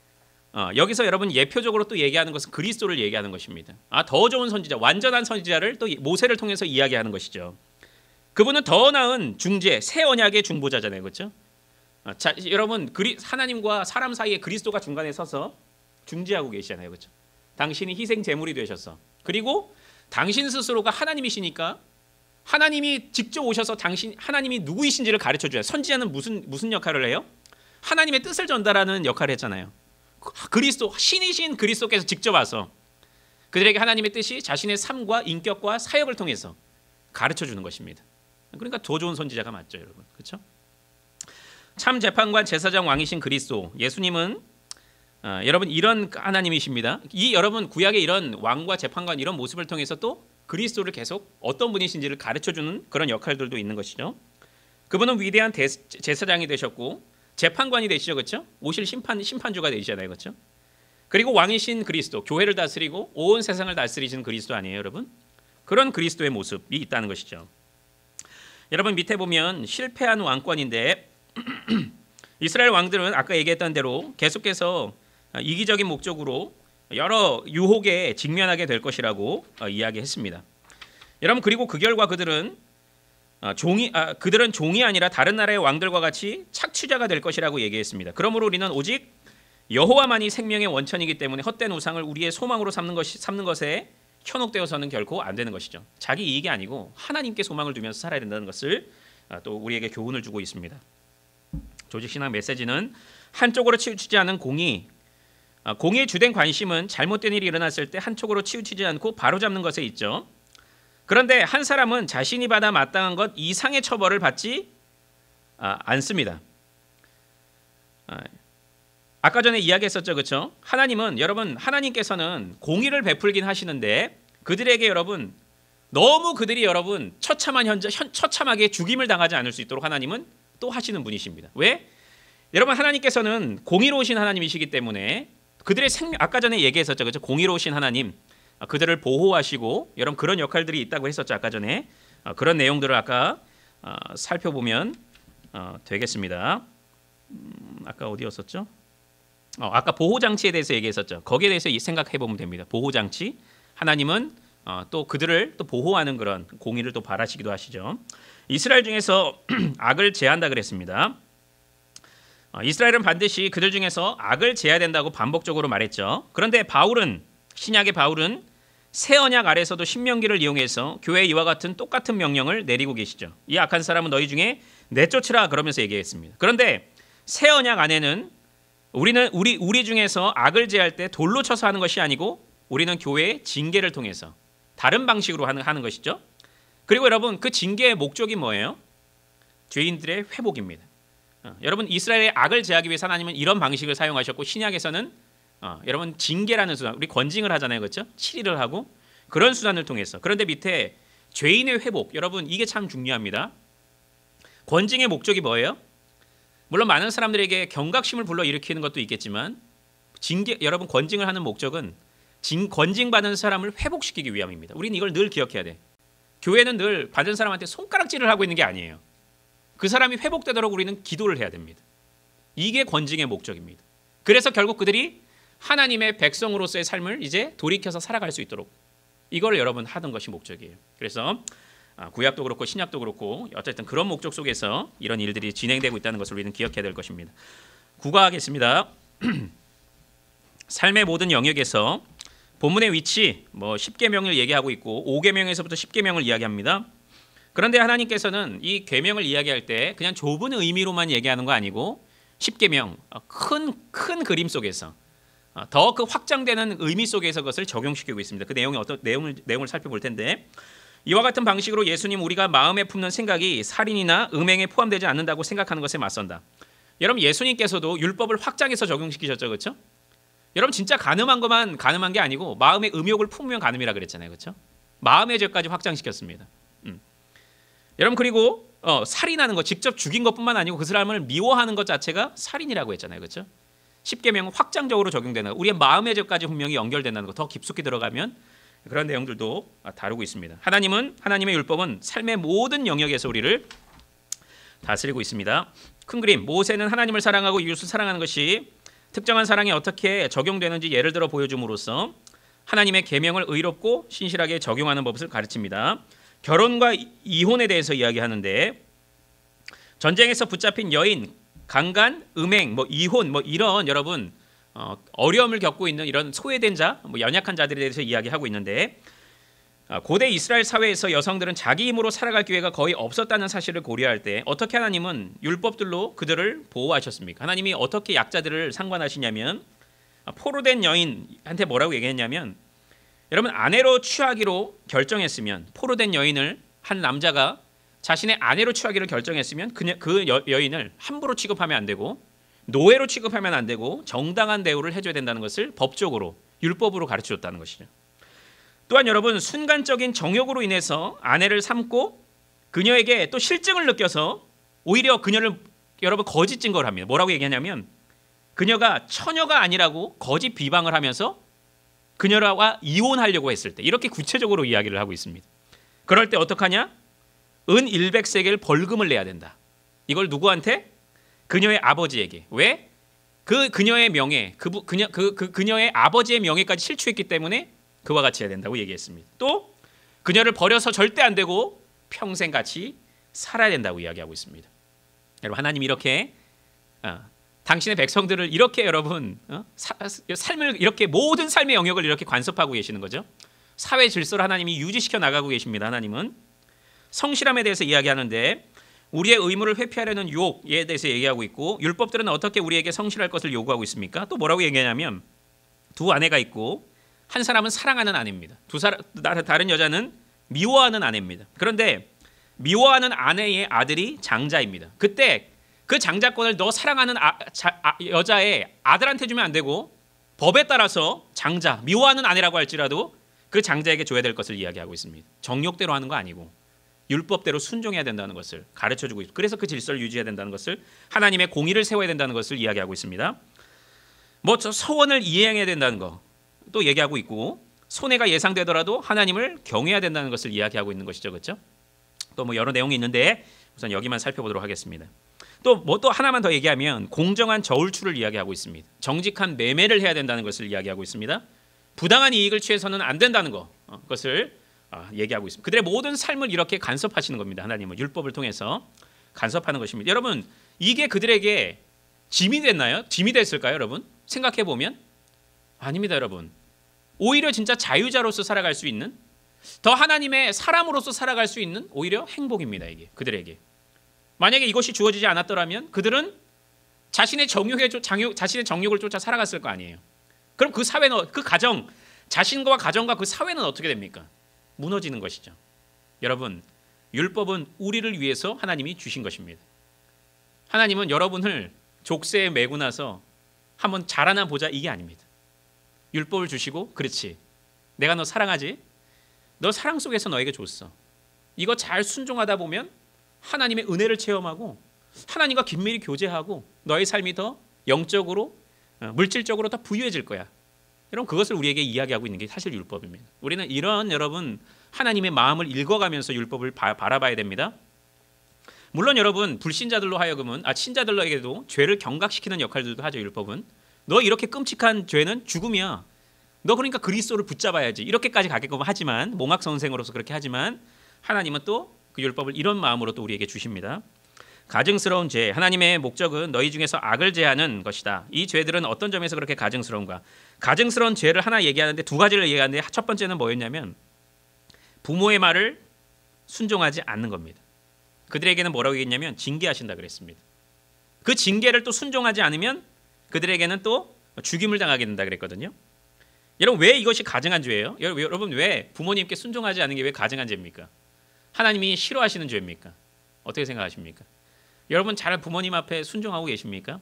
여기서 여러분 예표적으로 또 얘기하는 것은 그리스도를 얘기하는 것입니다. 더 좋은 선지자, 완전한 선지자를 또 모세를 통해서 이야기하는 것이죠. 그분은 더 나은 중재, 새 언약의 중보자잖아요, 그렇죠? 자, 여러분 하나님과 사람 사이에 그리스도가 중간에 서서 중재하고 계시잖아요, 그렇죠? 당신이 희생 제물이 되셨어. 그리고 당신 스스로가 하나님이시니까 하나님이 직접 오셔서 하나님이 누구이신지를 가르쳐 줘요. 선지자는 무슨 역할을 해요? 하나님의 뜻을 전달하는 역할을 했잖아요. 그리스도, 신이신 그리스도께서 직접 와서 그들에게 하나님의 뜻이 자신의 삶과 인격과 사역을 통해서 가르쳐 주는 것입니다. 그러니까 더 좋은 선지자가 맞죠, 여러분. 그렇죠? 참 재판관, 제사장, 왕이신 그리스도, 예수님은 여러분 이런 하나님이십니다. 여러분 구약의 이런 왕과 재판관 이런 모습을 통해서 또 그리스도를 계속 어떤 분이신지를 가르쳐주는 그런 역할들도 있는 것이죠. 그분은 위대한 제사장이 되셨고 재판관이 되시죠, 그렇죠? 오실 심판주가 되시잖아요, 그렇죠? 그리고 왕이신 그리스도, 교회를 다스리고 온 세상을 다스리시는 그리스도 아니에요, 여러분? 그런 그리스도의 모습이 있다는 것이죠. 여러분 밑에 보면 실패한 왕권인데 이스라엘 왕들은 아까 얘기했던 대로 계속해서 이기적인 목적으로 여러 유혹에 직면하게 될 것이라고 이야기했습니다. 여러분 그리고 그 결과 그들은 종이 아니라 다른 나라의 왕들과 같이 착취자가 될 것이라고 얘기했습니다. 그러므로 우리는 오직 여호와만이 생명의 원천이기 때문에 헛된 우상을 우리의 소망으로 삼는 것에 현혹되어서는 결코 안 되는 것이죠. 자기 이익이 아니고 하나님께 소망을 두면서 살아야 된다는 것을 또 우리에게 교훈을 주고 있습니다. 조직신앙 메시지는 한쪽으로 치우치지 않은 공의의 주된 관심은 잘못된 일이 일어났을 때 한쪽으로 치우치지 않고 바로잡는 것에 있죠. 그런데 한 사람은 자신이 받아 마땅한 것 이상의 처벌을 받지 않습니다. 아까 전에 이야기했었죠, 그렇죠? 하나님께서는 공의를 베풀긴 하시는데 그들에게 여러분 너무 그들이 여러분 처참하게 죽임을 당하지 않을 수 있도록 하나님은 또 하시는 분이십니다. 왜? 여러분 하나님께서는 공의로우신 하나님이시기 때문에 그들의 아까 전에 얘기했었죠, 그렇죠? 공의로우신 하나님, 그들을 보호하시고 여러분 그런 역할들이 있다고 했었죠, 아까 전에. 그런 내용들을 아까 살펴보면 되겠습니다. 아까 어디였었죠? 아까 보호장치에 대해서 얘기했었죠. 거기에 대해서 생각해 보면 됩니다. 보호장치, 하나님은 또 그들을 또 보호하는 그런 공의를 또 바라시기도 하시죠. 이스라엘 중에서 악을 제한다 그랬습니다. 이스라엘은 반드시 그들 중에서 악을 제해야 된다고 반복적으로 말했죠. 그런데 신약의 바울은 새 언약 아래서도 신명기를 이용해서 교회에 이와 같은 똑같은 명령을 내리고 계시죠. 이 악한 사람은 너희 중에 내쫓으라 그러면서 얘기했습니다. 그런데 새 언약 안에는 우리 중에서 악을 제할 때 돌로 쳐서 하는 것이 아니고 우리는 교회의 징계를 통해서 다른 방식으로 하는 것이죠. 그리고 여러분 그 징계의 목적이 뭐예요? 죄인들의 회복입니다. 여러분 이스라엘의 악을 제하기 위해서 하나님은 이런 방식을 사용하셨고 신약에서는 여러분 징계라는 수단, 우리 권징을 하잖아요, 그렇죠? 치리를 하고 그런 수단을 통해서. 그런데 밑에 죄인의 회복, 여러분 이게 참 중요합니다. 권징의 목적이 뭐예요? 물론 많은 사람들에게 경각심을 불러일으키는 것도 있겠지만 여러분 권징을 하는 목적은 권징받은 사람을 회복시키기 위함입니다. 우리는 이걸 늘 기억해야 돼. 교회는 늘 받은 사람한테 손가락질을 하고 있는 게 아니에요. 그 사람이 회복되도록 우리는 기도를 해야 됩니다. 이게 권징의 목적입니다. 그래서 결국 그들이 하나님의 백성으로서의 삶을 이제 돌이켜서 살아갈 수 있도록 이걸 여러분 하던 것이 목적이에요. 그래서 구약도 그렇고 신약도 그렇고 어쨌든 그런 목적 속에서 이런 일들이 진행되고 있다는 것을 우리는 기억해야 될 것입니다. 구가하겠습니다. 삶의 모든 영역에서 본문의 위치 10계명을 얘기하고 있고 5계명에서부터 10계명을 이야기합니다. 그런데 하나님께서는 이 계명을 이야기할 때 그냥 좁은 의미로만 얘기하는 거 아니고 10계명 큰 그림 속에서 더 그 확장되는 의미 속에서 그것을 적용시키고 있습니다. 그 내용이 어떤 내용을 살펴볼 텐데 이와 같은 방식으로 예수님 우리가 마음에 품는 생각이 살인이나 음행에 포함되지 않는다고 생각하는 것에 맞선다. 여러분 예수님께서도 율법을 확장해서 적용시키셨죠, 그렇죠? 여러분 진짜 간음한 것만 간음한 게 아니고 마음의 음욕을 품으면 간음이라 그랬잖아요, 그렇죠? 마음의 죄까지 확장시켰습니다. 여러분 그리고 살인하는 거, 직접 죽인 것뿐만 아니고 그 사람을 미워하는 것 자체가 살인이라고 했잖아요, 그렇죠? 십계명 확장적으로 적용되는, 우리의 마음의 죄까지 분명히 연결된다는 거, 더 깊숙이 들어가면 그런 내용들도 다루고 있습니다. 하나님의 율법은 삶의 모든 영역에서 우리를 다스리고 있습니다. 큰 그림, 모세는 하나님을 사랑하고 이웃을 사랑하는 것이 특정한 사랑에 어떻게 적용되는지 예를 들어 보여줌으로써 하나님의 계명을 의롭고 신실하게 적용하는 법을 가르칩니다. 결혼과 이혼에 대해서 이야기하는데, 전쟁에서 붙잡힌 여인, 강간, 음행, 이혼, 이런 여러분 어려움을 겪고 있는 이런 소외된 자, 연약한 자들에 대해서 이야기하고 있는데, 고대 이스라엘 사회에서 여성들은 자기 힘으로 살아갈 기회가 거의 없었다는 사실을 고려할 때 어떻게 하나님은 율법들로 그들을 보호하셨습니까? 하나님이 어떻게 약자들을 상관하시냐면, 포로된 여인한테 뭐라고 얘기했냐면, 여러분 아내로 취하기로 결정했으면, 포로된 여인을 한 남자가 자신의 아내로 취하기로 결정했으면 그 여인을 함부로 취급하면 안 되고 노예로 취급하면 안 되고 정당한 대우를 해줘야 된다는 것을 법적으로 율법으로 가르쳐줬다는 것이죠. 또한 여러분 순간적인 정욕으로 인해서 아내를 삼고 그녀에게 또 실증을 느껴서 오히려 그녀를 여러분 거짓 증거를 합니다. 뭐라고 얘기하냐면, 그녀가 처녀가 아니라고 거짓 비방을 하면서 그녀와 이혼하려고 했을 때, 이렇게 구체적으로 이야기를 하고 있습니다. 그럴 때 어떡하냐? 은 100세겔 벌금을 내야 된다. 이걸 누구한테? 그녀의 아버지에게. 왜? 그녀의 명예, 그녀의 아버지의 명예까지 실추했기 때문에 그와 같이 해야 된다고 얘기했습니다. 또 그녀를 버려서 절대 안 되고 평생 같이 살아야 된다고 이야기하고 있습니다. 여러분 하나님이 이렇게 당신의 백성들을 이렇게 여러분 삶을 이렇게 모든 삶의 영역을 이렇게 간섭하고 계시는 거죠. 사회 질서를 하나님이 유지시켜 나가고 계십니다. 하나님은 성실함에 대해서 이야기하는데, 우리의 의무를 회피하려는 유혹에 대해서 얘기하고 있고, 율법들은 어떻게 우리에게 성실할 것을 요구하고 있습니까? 또 뭐라고 얘기하냐면, 두 아내가 있고 한 사람은 사랑하는 아내입니다. 다른 여자는 미워하는 아내입니다. 그런데 미워하는 아내의 아들이 장자입니다. 그때 그 장자권을 너 사랑하는 여자의 아들한테 주면 안 되고, 법에 따라서 장자, 미워하는 아내라고 할지라도 그 장자에게 줘야 될 것을 이야기하고 있습니다. 정욕대로 하는 거 아니고 율법대로 순종해야 된다는 것을 가르쳐주고 있고, 그래서 그 질서를 유지해야 된다는 것을, 하나님의 공의를 세워야 된다는 것을 이야기하고 있습니다. 저 서원을 이행해야 된다는 거 또 얘기하고 있고, 손해가 예상되더라도 하나님을 경외해야 된다는 것을 이야기하고 있는 것이죠, 그렇죠? 또 여러 내용이 있는데 우선 여기만 살펴보도록 하겠습니다. 또 하나만 더 얘기하면 공정한 저울추를 이야기하고 있습니다. 정직한 매매를 해야 된다는 것을 이야기하고 있습니다. 부당한 이익을 취해서는 안 된다는 것을 얘기하고 있습니다. 그들의 모든 삶을 이렇게 간섭하시는 겁니다. 하나님은 율법을 통해서 간섭하는 것입니다. 여러분 이게 그들에게 짐이 됐나요? 짐이 됐을까요, 여러분? 생각해 보면 아닙니다, 여러분. 오히려 진짜 자유자로서 살아갈 수 있는, 더 하나님의 사람으로서 살아갈 수 있는 오히려 행복입니다. 이게 그들에게. 만약에 이것이 주어지지 않았더라면 그들은 자신의 정욕을 쫓아 살아갔을 거 아니에요. 그럼 그 사회는, 그 가정, 자신과 가정과 그 사회는 어떻게 됩니까? 무너지는 것이죠. 여러분, 율법은 우리를 위해서 하나님이 주신 것입니다. 하나님은 여러분을 족쇄에 매고 나서 한번 자라나 보자 이게 아닙니다. 율법을 주시고, 그렇지, 내가 너 사랑하지? 너 사랑 속에서 너에게 줬어. 이거 잘 순종하다 보면 하나님의 은혜를 체험하고 하나님과 긴밀히 교제하고 너의 삶이 더 영적으로, 물질적으로 더 부유해질 거야. 여러분 그것을 우리에게 이야기하고 있는 게 사실 율법입니다. 우리는 이런 여러분 하나님의 마음을 읽어가면서 율법을 바라봐야 됩니다. 물론 여러분 불신자들로 하여금은 신자들에게도 죄를 경각시키는 역할들도 하죠. 율법은 너 이렇게 끔찍한 죄는 죽음이야. 너 그러니까 그리스도를 붙잡아야지. 이렇게까지 가게끔 하지만, 몽학 선생으로서 그렇게 하지만 하나님은 또 그 율법을 이런 마음으로 또 우리에게 주십니다. 가증스러운 죄, 하나님의 목적은 너희 중에서 악을 제하는 것이다. 이 죄들은 어떤 점에서 그렇게 가증스러운가? 가증스러운 죄를 하나 얘기하는데 두 가지를 얘기하는데, 첫 번째는 뭐였냐면 부모의 말을 순종하지 않는 겁니다. 그들에게는 뭐라고 얘기했냐면 징계하신다 그랬습니다. 그 징계를 또 순종하지 않으면 그들에게는 또 죽임을 당하게 된다 그랬거든요. 여러분 왜 이것이 가증한 죄예요? 여러분 왜 부모님께 순종하지 않는 게 왜 가증한 죄입니까? 하나님이 싫어하시는 죄입니까? 어떻게 생각하십니까? 여러분 잘 부모님 앞에 순종하고 계십니까?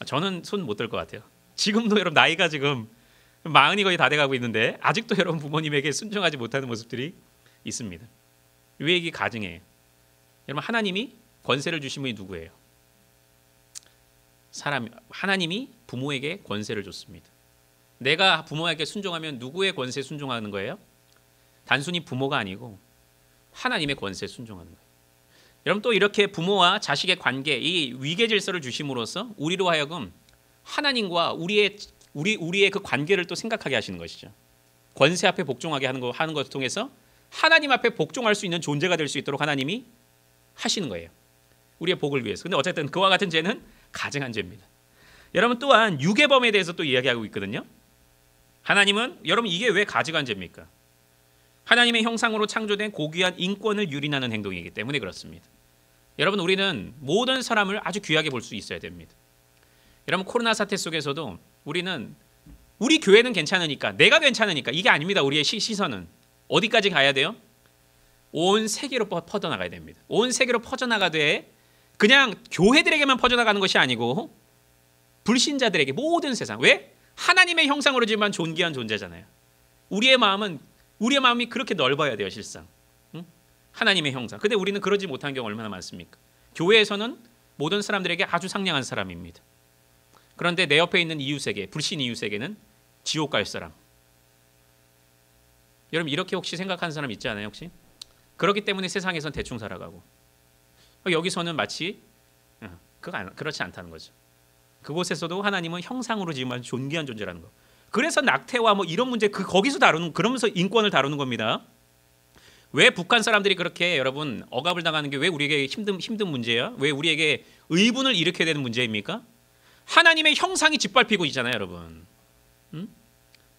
저는 손 못 들 것 같아요. 지금도 여러분 나이가 지금 40이 거의 다 돼가고 있는데 아직도 여러분 부모님에게 순종하지 못하는 모습들이 있습니다. 왜 이게 가증해요? 여러분 하나님이 권세를 주신 분이 누구예요? 사람. 하나님이 부모에게 권세를 줬습니다. 내가 부모에게 순종하면 누구의 권세에 순종하는 거예요? 단순히 부모가 아니고 하나님의 권세에 순종하는 거예요. 여러분 또 이렇게 부모와 자식의 관계, 이 위계 질서를 주심으로써 우리로 하여금 하나님과 우리의 그 관계를 또 생각하게 하시는 것이죠. 권세 앞에 복종하게 하는 것을 통해서 하나님 앞에 복종할 수 있는 존재가 될 수 있도록 하나님이 하시는 거예요. 우리의 복을 위해서. 근데 어쨌든 그와 같은 죄는 가증한 죄입니다. 여러분 또한 유괴범에 대해서 또 이야기하고 있거든요. 하나님은 여러분 이게 왜 가증한 죄입니까? 하나님의 형상으로 창조된 고귀한 인권을 유린하는 행동이기 때문에 그렇습니다. 여러분 우리는 모든 사람을 아주 귀하게 볼 수 있어야 됩니다. 여러분 코로나 사태 속에서도 우리 교회는 괜찮으니까, 내가 괜찮으니까, 이게 아닙니다. 우리의 시선은 어디까지 가야 돼요? 온 세계로 퍼져나가야 됩니다. 온 세계로 퍼져나가되 그냥 교회들에게만 퍼져나가는 것이 아니고 불신자들에게, 모든 세상. 왜? 하나님의 형상으로 지은 존귀한 존재잖아요. 우리의 마음이 그렇게 넓어야 돼요, 실상. 응? 하나님의 형상. 근데 우리는 그러지 못한 경우 얼마나 많습니까? 교회에서는 모든 사람들에게 아주 상냥한 사람입니다. 그런데 내 옆에 있는 이웃에게, 불신 이웃에게는 지옥 갈 사람. 여러분 이렇게 혹시 생각하는 사람 있지 않아요, 혹시? 그렇기 때문에 세상에선 대충 살아가고 여기서는 마치 그렇지 않다는 거죠. 그곳에서도 하나님은 형상으로 지은 존귀한 존재라는 거. 그래서 낙태와 뭐 이런 문제 거기서 그러면서 인권을 다루는 겁니다. 왜 북한 사람들이 그렇게 여러분 억압을 당하는 게 왜 우리에게 힘든 문제예요? 왜 우리에게 의분을 일으켜야 되는 문제입니까? 하나님의 형상이 짓밟히고 있잖아요, 여러분.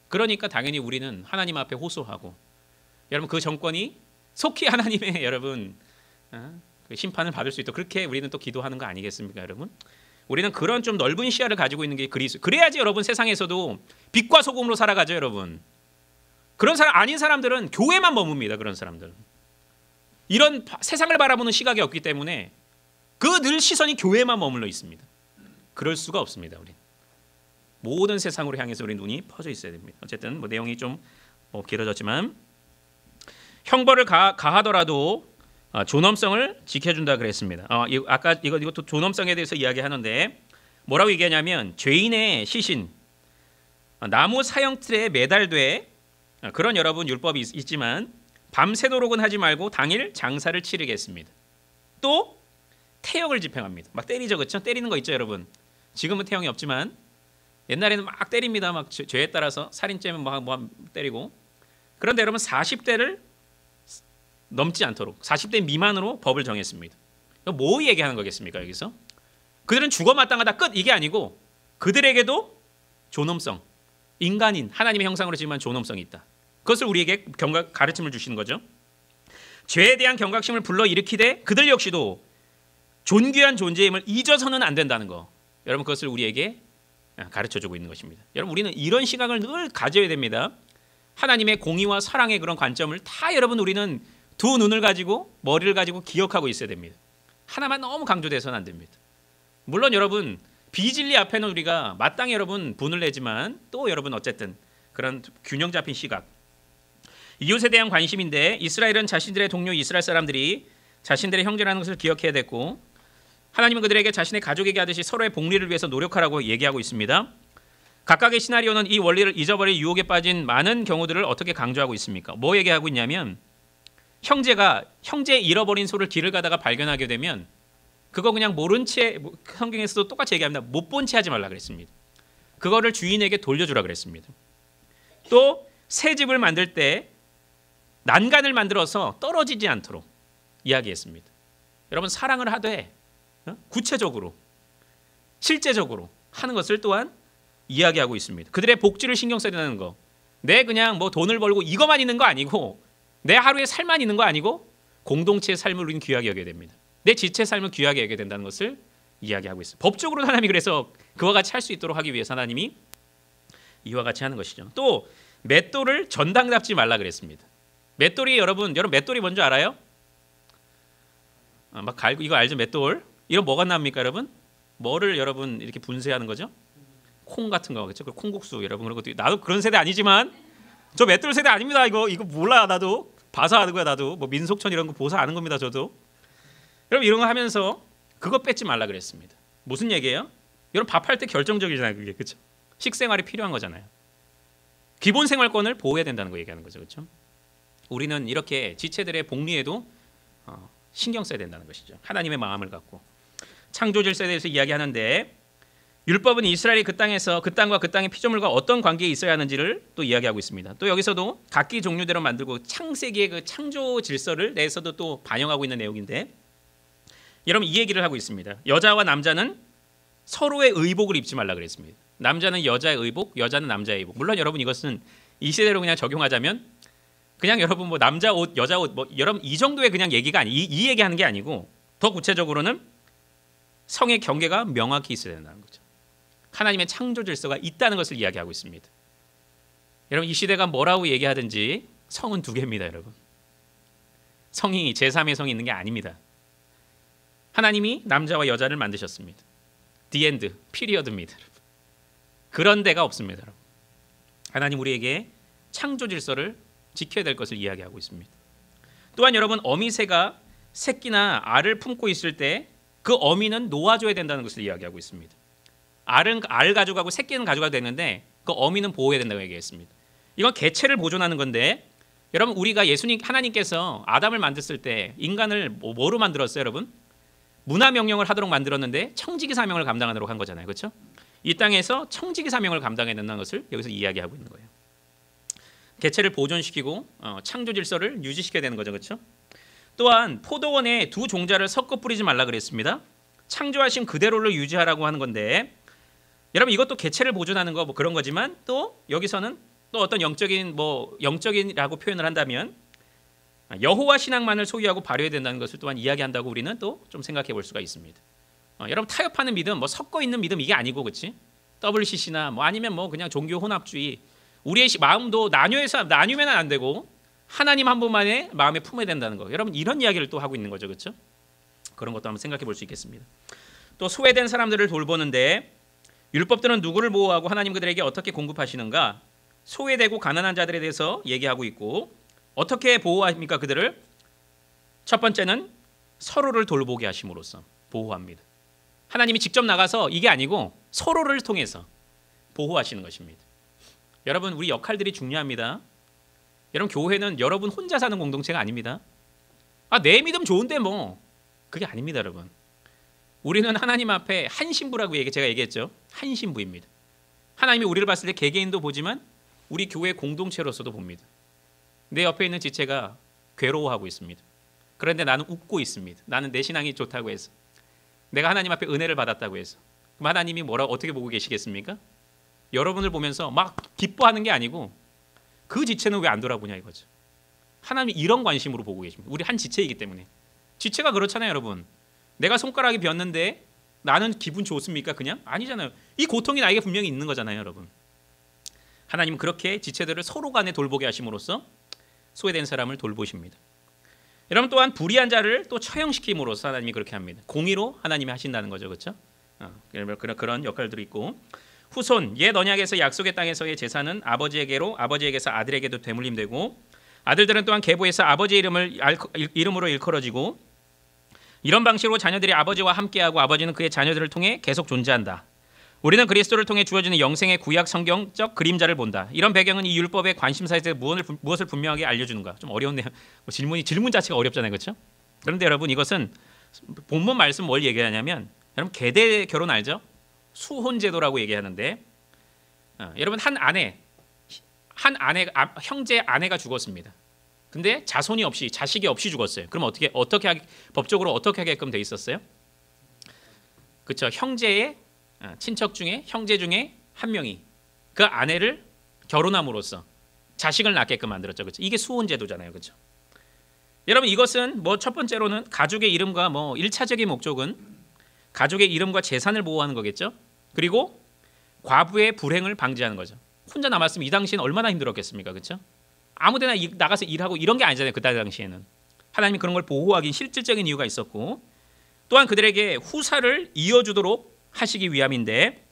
그러니까 당연히 우리는 하나님 앞에 호소하고, 여러분 그 정권이 속히 하나님의 여러분 그 심판을 받을 수 있도록 그렇게 우리는 또 기도하는 거 아니겠습니까, 여러분? 우리는 그런 좀 넓은 시야를 가지고 있는 게 그리스도. 그래야지 여러분 세상에서도 빛과 소금으로 살아가죠, 여러분. 그런 사람 아닌 사람들은 교회만 머뭅니다. 그런 사람들은 이런 세상을 바라보는 시각이 없기 때문에 그 늘 시선이 교회만 머물러 있습니다. 그럴 수가 없습니다. 우리 모든 세상으로 향해서 우리 눈이 퍼져 있어야 됩니다. 어쨌든 뭐 내용이 좀 길어졌지만 형벌을 가하더라도 존엄성을 지켜준다 그랬습니다. 아까 이것도 존엄성에 대해서 이야기하는데 뭐라고 얘기하냐면 죄인의 시신, 나무 사형틀에 매달돼 그런 여러분 율법이 있지만 밤새도록은 하지 말고 당일 장사를 치르겠습니다. 또 태형을 집행합니다. 막 때리죠, 그렇죠? 때리는 거 있죠, 여러분. 지금은 태형이 없지만 옛날에는 막 때립니다. 막 죄에 따라서 살인죄면 뭐 때리고. 그런데 여러분 40대를 넘지 않도록 40대 미만으로 법을 정했습니다. 뭐 얘기하는 거겠습니까, 여기서? 그들은 죽어 마땅하다 끝, 이게 아니고 그들에게도 존엄성, 인간인 하나님의 형상으로 지은 존엄성이 있다. 그것을 우리에게 가르침을 주시는 거죠. 죄에 대한 경각심을 불러일으키되 그들 역시도 존귀한 존재임을 잊어서는 안 된다는 거. 여러분 그것을 우리에게 가르쳐주고 있는 것입니다. 여러분 우리는 이런 시각을 늘 가져야 됩니다. 하나님의 공의와 사랑의 그런 관점을 다 여러분 우리는 두 눈을 가지고 머리를 가지고 기억하고 있어야 됩니다. 하나만 너무 강조돼서는 안 됩니다. 물론 여러분 비진리 앞에는 우리가 마땅히 여러분 분을 내지만 또 여러분 어쨌든 그런 균형 잡힌 시각, 이웃에 대한 관심인데 이스라엘은 자신들의 동료 이스라엘 사람들이 자신들의 형제라는 것을 기억해야 됐고 하나님은 그들에게 자신의 가족에게 하듯이 서로의 복리를 위해서 노력하라고 얘기하고 있습니다. 각각의 시나리오는 이 원리를 잊어버릴 유혹에 빠진 많은 경우들을 어떻게 강조하고 있습니까? 뭐 얘기하고 있냐면 형제 잃어버린 소를 길을 가다가 발견하게 되면 그거 그냥 모른 채, 성경에서도 똑같이 얘기합니다. 못 본 채 하지 말라 그랬습니다. 그거를 주인에게 돌려주라 그랬습니다. 또 새 집을 만들 때 난간을 만들어서 떨어지지 않도록 이야기했습니다. 여러분 사랑을 하되 구체적으로 실제적으로 하는 것을 또한 이야기하고 있습니다. 그들의 복지를 신경 써야 되는 거. 내 그냥 뭐 돈을 벌고 이것만 있는 거 아니고 내 하루의 삶만 있는 거 아니고 공동체의 삶을 우리는 귀하게 여겨야 됩니다. 내 지체의 삶을 귀하게 여겨야 된다는 것을 이야기하고 있어요. 법적으로 하나님이 그래서 그와 같이 할 수 있도록 하기 위해서 하나님이 이와 같이 하는 것이죠. 또 맷돌을 전당 잡지 말라 그랬습니다. 맷돌이 여러분 맷돌이 뭔지 알아요? 막 갈고 이거 알죠? 맷돌. 이런 뭐가 납니까, 여러분? 뭐를 여러분 이렇게 분쇄하는 거죠? 콩 같은 거 그렇죠? 콩국수 여러분 그런 것도 나도 그런 세대 아니지만 저 맷돌 세대 아닙니다. 이거 몰라 나도 봐서 아는 거야 나도 뭐 민속촌 이런 거 보서 아는 겁니다 저도. 여러분 이런 거 하면서 그거 뺏지 말라 그랬습니다. 무슨 얘기예요? 여러분 밥할 때 결정적이잖아요. 그게 그렇죠? 식생활이 필요한 거잖아요. 기본 생활권을 보호해야 된다는 거 얘기하는 거죠. 그렇죠? 우리는 이렇게 지체들의 복리에도 신경 써야 된다는 것이죠. 하나님의 마음을 갖고. 창조 질서에 대해서 이야기하는데 율법은 이스라엘이 그 땅에서 그 땅과 그 땅의 피조물과 어떤 관계에 있어야 하는지를 또 이야기하고 있습니다. 또 여기서도 각기 종류대로 만들고 창세기의 그 창조 질서를 내에서도 또 반영하고 있는 내용인데 여러분 이 얘기를 하고 있습니다. 여자와 남자는 서로의 의복을 입지 말라 그랬습니다. 남자는 여자의 의복, 여자는 남자의 의복. 물론 여러분 이것은 이 시대로 그냥 적용하자면 그냥 여러분 뭐 남자 옷, 여자 옷 뭐 여러분 이 정도의 그냥 얘기가 이 얘기하는 게 아니고 더 구체적으로는 성의 경계가 명확히 있어야 된다는 거죠. 하나님의 창조 질서가 있다는 것을 이야기하고 있습니다. 여러분 이 시대가 뭐라고 얘기하든지 성은 두 개입니다, 여러분. 성이 제3의 성이 있는 게 아닙니다. 하나님이 남자와 여자를 만드셨습니다. The end, period입니다. 그런 데가 없습니다. 여러분. 하나님 우리에게 창조 질서를 지켜야 될 것을 이야기하고 있습니다. 또한 여러분 어미새가 새끼나 알을 품고 있을 때 그 어미는 놓아줘야 된다는 것을 이야기하고 있습니다. 알은 알 가져가고 새끼는 가져가도 되는데 그 어미는 보호해야 된다고 얘기했습니다. 이건 개체를 보존하는 건데 여러분 우리가 예수님 하나님께서 아담을 만들었을 때 인간을 뭐로 만들었어요, 여러분? 문화 명령을 하도록 만들었는데 청지기 사명을 감당하도록 한 거잖아요, 그렇죠? 이 땅에서 청지기 사명을 감당해야 된다는 것을 여기서 이야기하고 있는 거예요. 개체를 보존시키고 창조 질서를 유지시켜야 되는 거죠, 그렇죠? 또한 포도원에 두 종자를 섞어 뿌리지 말라 그랬습니다. 창조하신 그대로를 유지하라고 하는 건데 여러분 이것도 개체를 보존하는 거 뭐 그런 거지만 또 여기서는 또 어떤 영적인이라고 표현을 한다면 여호와 신앙만을 소유하고 발휘해야 된다는 것을 또한 이야기한다고 우리는 또 좀 생각해 볼 수가 있습니다. 여러분 타협하는 믿음, 뭐 섞어 있는 믿음 이게 아니고 그렇지? WCC나 뭐 아니면 뭐 그냥 종교 혼합주의 우리의 마음도 나뉘면 안 되고 하나님 한 분만의 마음에 품어야 된다는 거. 여러분 이런 이야기를 또 하고 있는 거죠, 그렇죠? 그런 것도 한번 생각해 볼 수 있겠습니다. 또 소외된 사람들을 돌보는데 율법들은 누구를 보호하고 하나님 그들에게 어떻게 공급하시는가? 소외되고 가난한 자들에 대해서 얘기하고 있고 어떻게 보호합니까 그들을? 첫 번째는 서로를 돌보게 하심으로써 보호합니다. 하나님이 직접 나가서 이게 아니고 서로를 통해서 보호하시는 것입니다. 여러분 우리 역할들이 중요합니다. 여러분 교회는 여러분 혼자 사는 공동체가 아닙니다. 내 믿음 좋은데 뭐 그게 아닙니다, 여러분. 우리는 하나님 앞에 한 신부라고 제가 얘기했죠. 한 신부입니다. 하나님이 우리를 봤을 때 개개인도 보지만 우리 교회 공동체로서도 봅니다. 내 옆에 있는 지체가 괴로워하고 있습니다. 그런데 나는 웃고 있습니다. 나는 내 신앙이 좋다고 해서 내가 하나님 앞에 은혜를 받았다고 해서 그럼 하나님이 어떻게 보고 계시겠습니까? 여러분을 보면서 막 기뻐하는 게 아니고 그 지체는 왜 안 돌아보냐 이거죠. 하나님이 이런 관심으로 보고 계십니다. 우리 한 지체이기 때문에. 지체가 그렇잖아요, 여러분. 내가 손가락이 비었는데 나는 기분 좋습니까? 그냥? 아니잖아요. 이 고통이 나에게 분명히 있는 거잖아요, 여러분. 하나님은 그렇게 지체들을 서로 간에 돌보게 하심으로써 소외된 사람을 돌보십니다. 여러분 또한 불의한 자를 또 처형시킴으로써 하나님이 그렇게 합니다. 공의로 하나님이 하신다는 거죠, 그렇죠? 그런 역할들이 있고 후손 옛 언약에서 약속의 땅에서의 재산은 아버지에게서 아들에게도 되물림되고 아들들은 또한 계보에서 아버지의 이름으로 일컬어지고 이런 방식으로 자녀들이 아버지와 함께하고 아버지는 그의 자녀들을 통해 계속 존재한다. 우리는 그리스도를 통해 주어지는 영생의 구약 성경적 그림자를 본다. 이런 배경은 이 율법의 관심사에서 무엇을 분명하게 알려주는가? 좀 어려운데요. 질문 자체가 어렵잖아요, 그렇죠? 그런데 여러분 이것은 본문 말씀 뭘 얘기하냐면 여러분 계대 결혼 알죠? 수혼제도라고 얘기하는데 여러분 형제 아내가 죽었습니다. 근데 자식이 없이 죽었어요. 그럼 법적으로 어떻게 하게끔 돼 있었어요? 그렇죠. 형제의 친척 중에 형제 중에 한 명이 그 아내를 결혼함으로써 자식을 낳게끔 만들었죠. 그렇죠. 이게 수혼제도잖아요. 그렇죠. 여러분 이것은 첫 번째로는 가족의 이름과 1차적인 목적은 가족의 이름과 재산을 보호하는 거겠죠. 그리고 과부의 불행을 방지하는 거죠. 혼자 남았으면 이 당시에는 얼마나 힘들었겠습니까? 그렇죠? 아무데나 나가서 일하고 이런 게 아니잖아요. 그때 당시에는. 하나님이 그런 걸 보호하기 실질적인 이유가 있었고 또한 그들에게 후사를 이어주도록 하시기 위함인데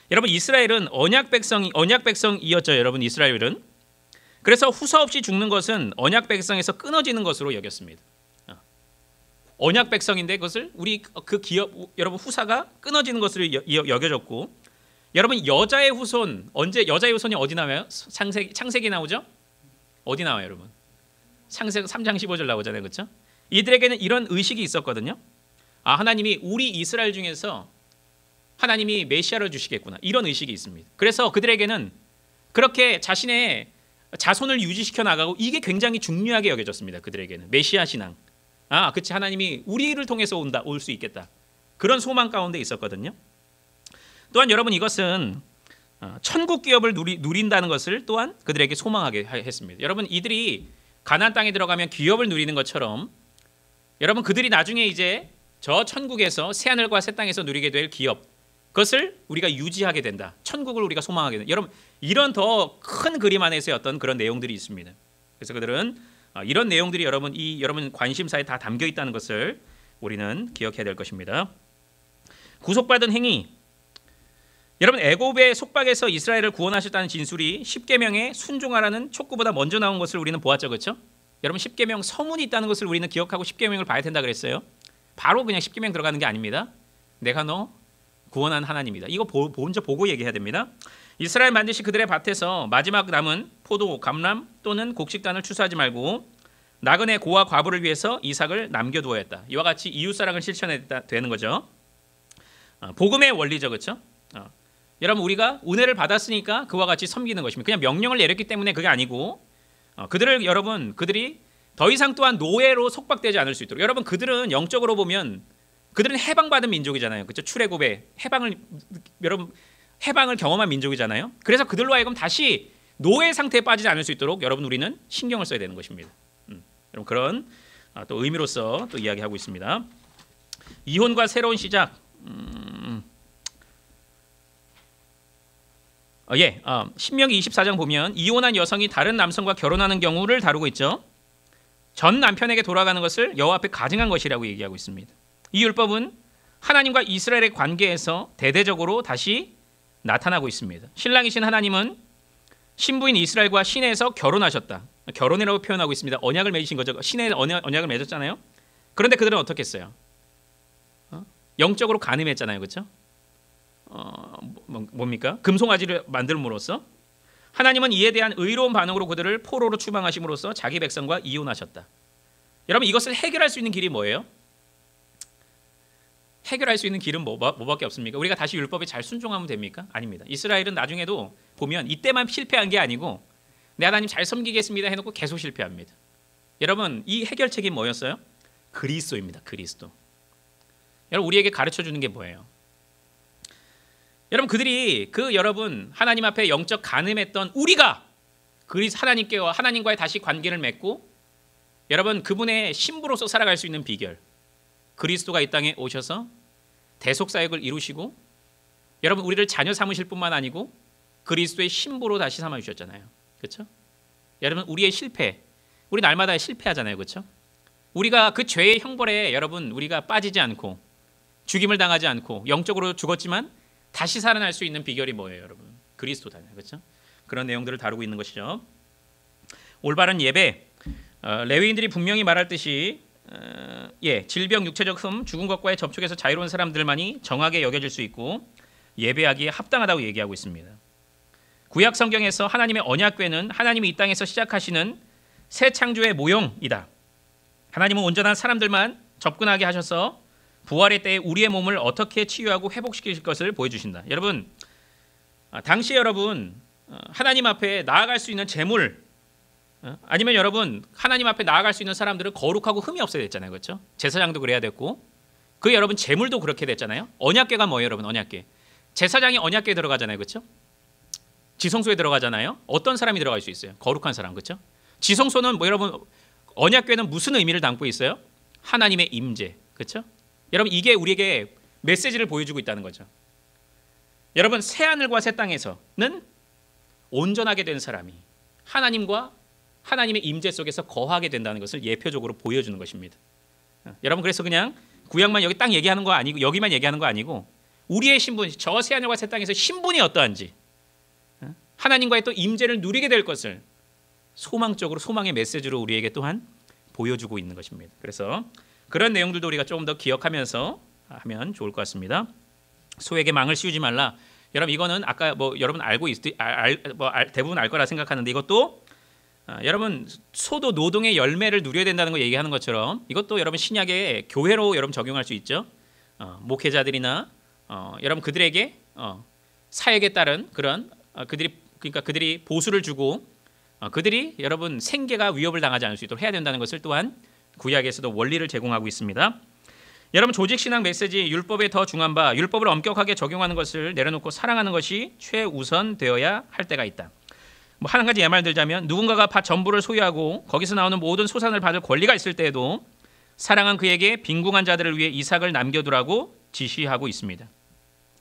여러분 이스라엘은 언약 백성이었죠. 여러분 이스라엘은. 그래서 후사 없이 죽는 것은 언약 백성에서 끊어지는 것으로 여겼습니다. 언약 백성인데 그것을 우리 그 기업 여러분 후사가 끊어지는 것을 여겨졌고, 여러분 여자의 후손 언제 여자의 후손이 어디 나와요? 창세기 나오죠? 어디 나와요, 여러분? 창세기 3장 15절 나오잖아요, 그렇죠? 이들에게는 이런 의식이 있었거든요. 아, 하나님이 우리 이스라엘 중에서 하나님이 메시아를 주시겠구나, 이런 의식이 있습니다. 그래서 그들에게는 그렇게 자신의 자손을 유지시켜 나가고 이게 굉장히 중요하게 여겨졌습니다. 그들에게는 메시아 신앙. 아, 그치, 하나님이 우리를 통해서 올 수 있겠다, 그런 소망 가운데 있었거든요. 또한 여러분 이것은 천국 기업을 누린다는 것을 또한 그들에게 소망하게 했습니다. 여러분 이들이 가나안 땅에 들어가면 기업을 누리는 것처럼 여러분 그들이 나중에 이제 저 천국에서 새 하늘과 새 땅에서 누리게 될 기업, 그것을 우리가 유지하게 된다, 천국을 우리가 소망하게 된다. 여러분 이런 더 큰 그림 안에서의 어떤 그런 내용들이 있습니다. 그래서 그들은 이런 내용들이 여러분 관심사에 다 담겨 있다는 것을 우리는 기억해야 될 것입니다. 구속받은 행위, 여러분 애굽의 속박에서 이스라엘을 구원하셨다는 진술이 십계명에 순종하라는 촉구보다 먼저 나온 것을 우리는 보았죠, 그렇죠? 여러분 십계명 서문이 있다는 것을 우리는 기억하고 십계명을 봐야 된다 그랬어요. 바로 그냥 십계명 들어가는 게 아닙니다. 내가 너 구원한 하나님이다, 이거 먼저 보고 얘기해야 됩니다. 이스라엘 반드시 그들의 밭에서 마지막 남은 포도, 감람 또는 곡식단을 추수하지 말고 나그네 고와 과부를 위해서 이삭을 남겨두어야 했다. 이와 같이 이웃사랑을 실천해야 되는 거죠. 복음의 원리죠, 그렇죠? 여러분 우리가 은혜를 받았으니까 그와 같이 섬기는 것입니다. 그냥 명령을 내렸기 때문에 그게 아니고 그들이 더 이상 또한 노예로 속박되지 않을 수 있도록, 여러분 그들은 영적으로 보면 그들은 해방받은 민족이잖아요, 그렇죠? 출애굽의 해방을 경험한 민족이잖아요. 그래서 그들로 하여금 다시 노예 상태에 빠지지 않을 수 있도록 여러분 우리는 신경을 써야 되는 것입니다. 여러분 그런 또 의미로서 또 이야기하고 있습니다. 이혼과 새로운 시작. 신명기 24장 보면 이혼한 여성이 다른 남성과 결혼하는 경우를 다루고 있죠. 전 남편에게 돌아가는 것을 여호와 앞에 가증한 것이라고 얘기하고 있습니다. 이 율법은 하나님과 이스라엘의 관계에서 대대적으로 다시 나타나고 있습니다. 신랑이신 하나님은 신부인 이스라엘과 시내에서 결혼하셨다, 결혼이라고 표현하고 있습니다. 언약을 맺으신 거죠. 시내에 언약을 맺었잖아요. 그런데 그들은 어떻게 했어요? 영적으로 간음했잖아요, 그렇죠? 뭡니까? 금송아지를 만들므로써 하나님은 이에 대한 의로운 반응으로 그들을 포로로 추방하심으로써 자기 백성과 이혼하셨다. 여러분 이것을 해결할 수 있는 길이 뭐예요? 해결할 수 있는 길은 뭐밖에 없습니까? 우리가 다시 율법에 잘 순종하면 됩니까? 아닙니다. 이스라엘은 나중에도 보면 이때만 실패한 게 아니고 내 하나님 잘 섬기겠습니다 해놓고 계속 실패합니다. 여러분 이 해결책이 뭐였어요? 그리스도입니다. 그리스도. 여러분 우리에게 가르쳐주는 게 뭐예요? 여러분 그들이 여러분 하나님 앞에 영적 간음했던 우리가 하나님과의 다시 관계를 맺고 여러분 그분의 신부로서 살아갈 수 있는 비결, 그리스도가 이 땅에 오셔서 대속사역을 이루시고 여러분 우리를 자녀 삼으실 뿐만 아니고 그리스도의 신부로 다시 삼아 주셨잖아요, 그렇죠? 여러분 우리의 실패, 우리 날마다 실패하잖아요, 그렇죠? 우리가 그 죄의 형벌에 여러분 우리가 빠지지 않고 죽임을 당하지 않고 영적으로 죽었지만 다시 살아날 수 있는 비결이 뭐예요, 여러분? 그리스도잖아요, 그렇죠? 그런 내용들을 다루고 있는 것이죠. 올바른 예배, 레위인들이 분명히 말할 듯이 질병, 육체적 흠, 죽은 것과의 접촉에서 자유로운 사람들만이 정하게 여겨질 수 있고 예배하기에 합당하다고 얘기하고 있습니다. 구약 성경에서 하나님의 언약궤는 하나님이 이 땅에서 시작하시는 새 창조의 모형이다. 하나님은 온전한 사람들만 접근하게 하셔서 부활의 때에 우리의 몸을 어떻게 치유하고 회복시킬 것을 보여주신다. 여러분 당시에 여러분 하나님 앞에 나아갈 수 있는 제물, 아니면 여러분 하나님 앞에 나아갈 수 있는 사람들은 거룩하고 흠이 없어야 됐잖아요, 그렇죠? 제사장도 그래야 됐고 여러분 제물도 그렇게 됐잖아요. 언약궤가 뭐예요, 여러분? 언약궤. 제사장이 언약궤에 들어가잖아요, 그렇죠? 지성소에 들어가잖아요. 어떤 사람이 들어갈 수 있어요? 거룩한 사람, 그렇죠? 지성소는 여러분 언약궤는 무슨 의미를 담고 있어요? 하나님의 임재, 그렇죠? 여러분 이게 우리에게 메시지를 보여주고 있다는 거죠. 여러분 새 하늘과 새 땅에서는 온전하게 된 사람이 하나님과 하나님의 임재 속에서 거하게 된다는 것을 예표적으로 보여주는 것입니다. 여러분 그래서 그냥 구약만 여기 딱 얘기하는 거 아니고 여기만 얘기하는 거 아니고 우리의 신분, 저 새 하늘과 새 땅에서 신분이 어떠한지 하나님과의 또 임재를 누리게 될 것을 소망적으로 소망의 메시지로 우리에게 또한 보여주고 있는 것입니다. 그래서 그런 내용들도 우리가 조금 더 기억하면서 하면 좋을 것 같습니다. 소에게 망을 씌우지 말라. 여러분 이거는 아까 뭐 여러분 알고 대부분 알 거라 생각하는데 이것도 여러분 소도 노동의 열매를 누려야 된다는 거 얘기하는 것처럼 이것도 여러분 신약의 교회로 여러분 적용할 수 있죠. 목회자들이나 여러분 그들에게 사역에 따른 그런 그들이 보수를 주고 그들이 여러분 생계가 위협을 당하지 않을 수 있도록 해야 된다는 것을 또한 구약에서도 원리를 제공하고 있습니다. 여러분 조직신앙 메시지 율법에 더 중한 바 율법을 엄격하게 적용하는 것을 내려놓고 사랑하는 것이 최우선 되어야 할 때가 있다. 뭐 한 가지 예말 들자면 누군가가 밭 전부를 소유하고 거기서 나오는 모든 소산을 받을 권리가 있을 때에도 사랑한 그에게 빈궁한 자들을 위해 이삭을 남겨두라고 지시하고 있습니다.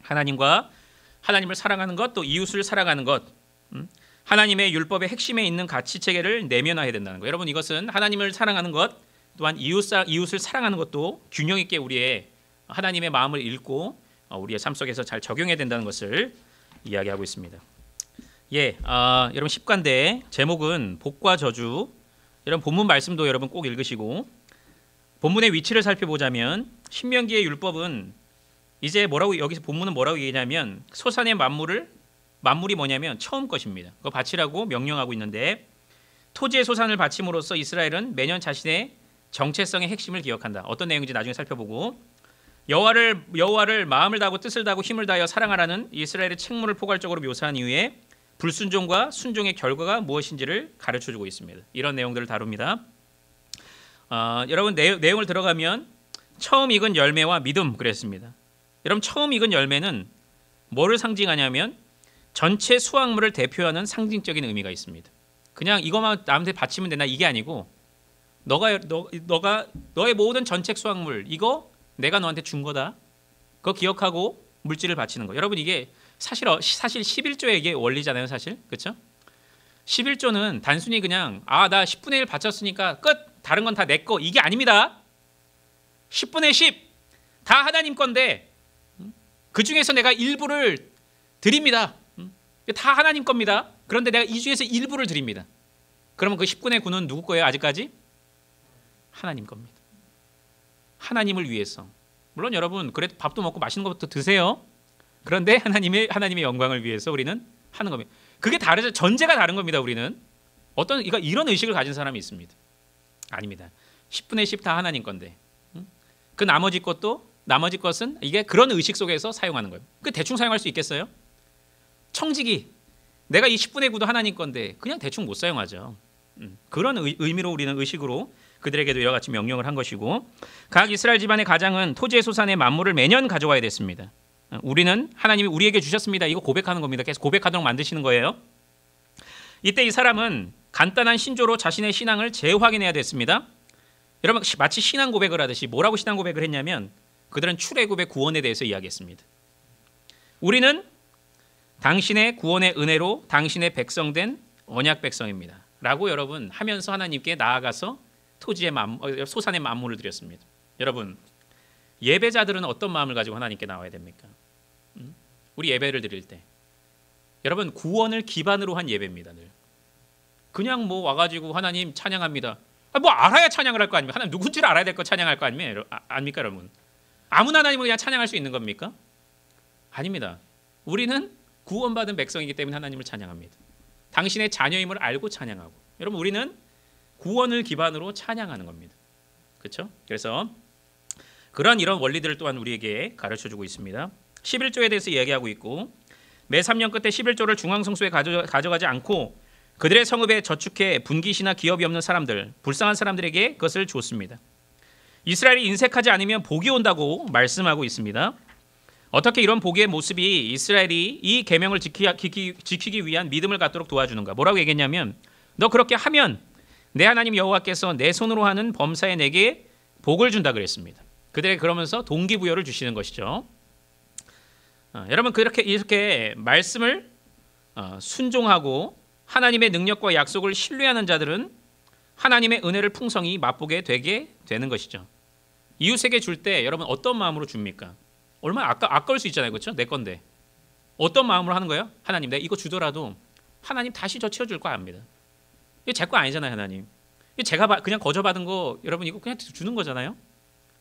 하나님을 사랑하는 것, 또 이웃을 사랑하는 것, 하나님의 율법의 핵심에 있는 가치 체계를 내면화해야 된다는 거. 여러분 이것은 하나님을 사랑하는 것, 또한 이웃을 사랑하는 것도 균형 있게 우리의 하나님의 마음을 읽고 우리의 삶 속에서 잘 적용해야 된다는 것을 이야기하고 있습니다. 여러분 10간대 제목은 복과 저주. 여러분 본문 말씀도 여러분 꼭 읽으시고 본문의 위치를 살펴보자면 신명기의 율법은 이제 여기서 본문은 뭐라고 얘기하냐면 소산의 만물이 뭐냐면 처음 것입니다. 그거 바치라고 명령하고 있는데 토지의 소산을 바침으로써 이스라엘은 매년 자신의 정체성의 핵심을 기억한다. 어떤 내용인지 나중에 살펴보고 여호와를 마음을 다하고 뜻을 다하고 힘을 다하여 사랑하라는 이스라엘의 책무를 포괄적으로 묘사한 이후에 불순종과 순종의 결과가 무엇인지를 가르쳐주고 있습니다. 이런 내용들을 다룹니다. 여러분 내용을 들어가면 처음 익은 열매와 믿음 그랬습니다. 여러분 처음 익은 열매는 뭐를 상징하냐면 전체 수확물을 대표하는 상징적인 의미가 있습니다. 그냥 이것만 남한테 바치면 되나 이게 아니고 너의 모든 전체 수확물 이거 내가 너한테 준 거다. 그거 기억하고 물질을 바치는 거. 여러분 이게 사실 11조의 이게 원리잖아요, 사실. 그렇죠? 11조는 단순히 그냥 나 10분의 1 바쳤으니까 끝. 다른 건 다 내 거. 이게 아닙니다. 10분의 10 다 하나님 건데 그 중에서 내가 일부를 드립니다. 다 하나님 겁니다. 그런데 내가 이 중에서 일부를 드립니다. 그러면 그 10분의 9는 누구 거예요? 아직까지? 하나님 겁니다. 하나님을 위해서. 물론 여러분 그래도 밥도 먹고 맛있는 것부터 드세요. 그런데 하나님의 영광을 위해서 우리는 하는 겁니다. 그게 다르죠. 전제가 다른 겁니다. 우리는 이런 의식을 가진 사람이 있습니다. 아닙니다. 10분의 10 다 하나님 건데 그 나머지 것은 이게 그런 의식 속에서 사용하는 거예요. 그 대충 사용할 수 있겠어요? 청지기 내가 이 10분의 9도 하나님 건데 그냥 대충 못 사용하죠. 그런 의미로 우리는 의식으로 그들에게도 이와 같이 명령을 한 것이고 각 이스라엘 집안의 가장은 토지의 소산의 만물을 매년 가져와야 됐습니다. 우리는 하나님이 우리에게 주셨습니다. 이거 고백하는 겁니다. 계속 고백하도록 만드시는 거예요. 이때 이 사람은 간단한 신조로 자신의 신앙을 재확인해야 됐습니다. 여러분 마치 신앙 고백을 하듯이 뭐라고 신앙 고백을 했냐면 그들은 출애굽의 구원에 대해서 이야기했습니다. 우리는 당신의 구원의 은혜로 당신의 백성된 언약 백성입니다. 라고 여러분 하면서 하나님께 나아가서 토지의 소산의 만물을 드렸습니다. 여러분 예배자들은 어떤 마음을 가지고 하나님께 나와야 됩니까? 우리 예배를 드릴 때 여러분 구원을 기반으로 한 예배입니다. 늘. 그냥 뭐 와가지고 하나님 찬양합니다. 뭐 알아야 찬양을 할 거 아닙니까? 하나님 누군지를 알아야 될 거 찬양할 거 아닙니까 여러분? 아무나 하나님을 그냥 찬양할 수 있는 겁니까? 아닙니다. 우리는 구원받은 백성이기 때문에 하나님을 찬양합니다. 당신의 자녀임을 알고 찬양하고 여러분 우리는 구원을 기반으로 찬양하는 겁니다. 그렇죠? 그래서 이런 원리들을 또한 우리에게 가르쳐주고 있습니다. 11조에 대해서 이야기하고 있고 매 3년 끝에 11조를 중앙성소에 가져가지 않고 그들의 성읍에 저축해 분깃이나 기업이 없는 사람들, 불쌍한 사람들에게 그것을 줬습니다. 이스라엘이 인색하지 않으면 복이 온다고 말씀하고 있습니다. 어떻게 이런 복의 모습이 이스라엘이 이 계명을 지키기 위한 믿음을 갖도록 도와주는가? 뭐라고 얘기했냐면 너 그렇게 하면 내 하나님 여호와께서 내 손으로 하는 범사에 내게 복을 준다 그랬습니다. 그들에게 그러면서 동기부여를 주시는 것이죠. 여러분 이렇게 말씀을 순종하고 하나님의 능력과 약속을 신뢰하는 자들은 하나님의 은혜를 풍성히 맛보게 되게 되는 것이죠. 이웃에게 줄 때 여러분 어떤 마음으로 줍니까? 얼마나 아까울 수 있잖아요. 그렇죠? 내 건데. 어떤 마음으로 하는 거예요? 하나님 내가 이거 주더라도 하나님 다시 저 채워줄 거 압니다. 이거 제 거 아니잖아요. 하나님. 이거 제가 그냥 거저 받은 거 여러분 이거 그냥 주는 거잖아요.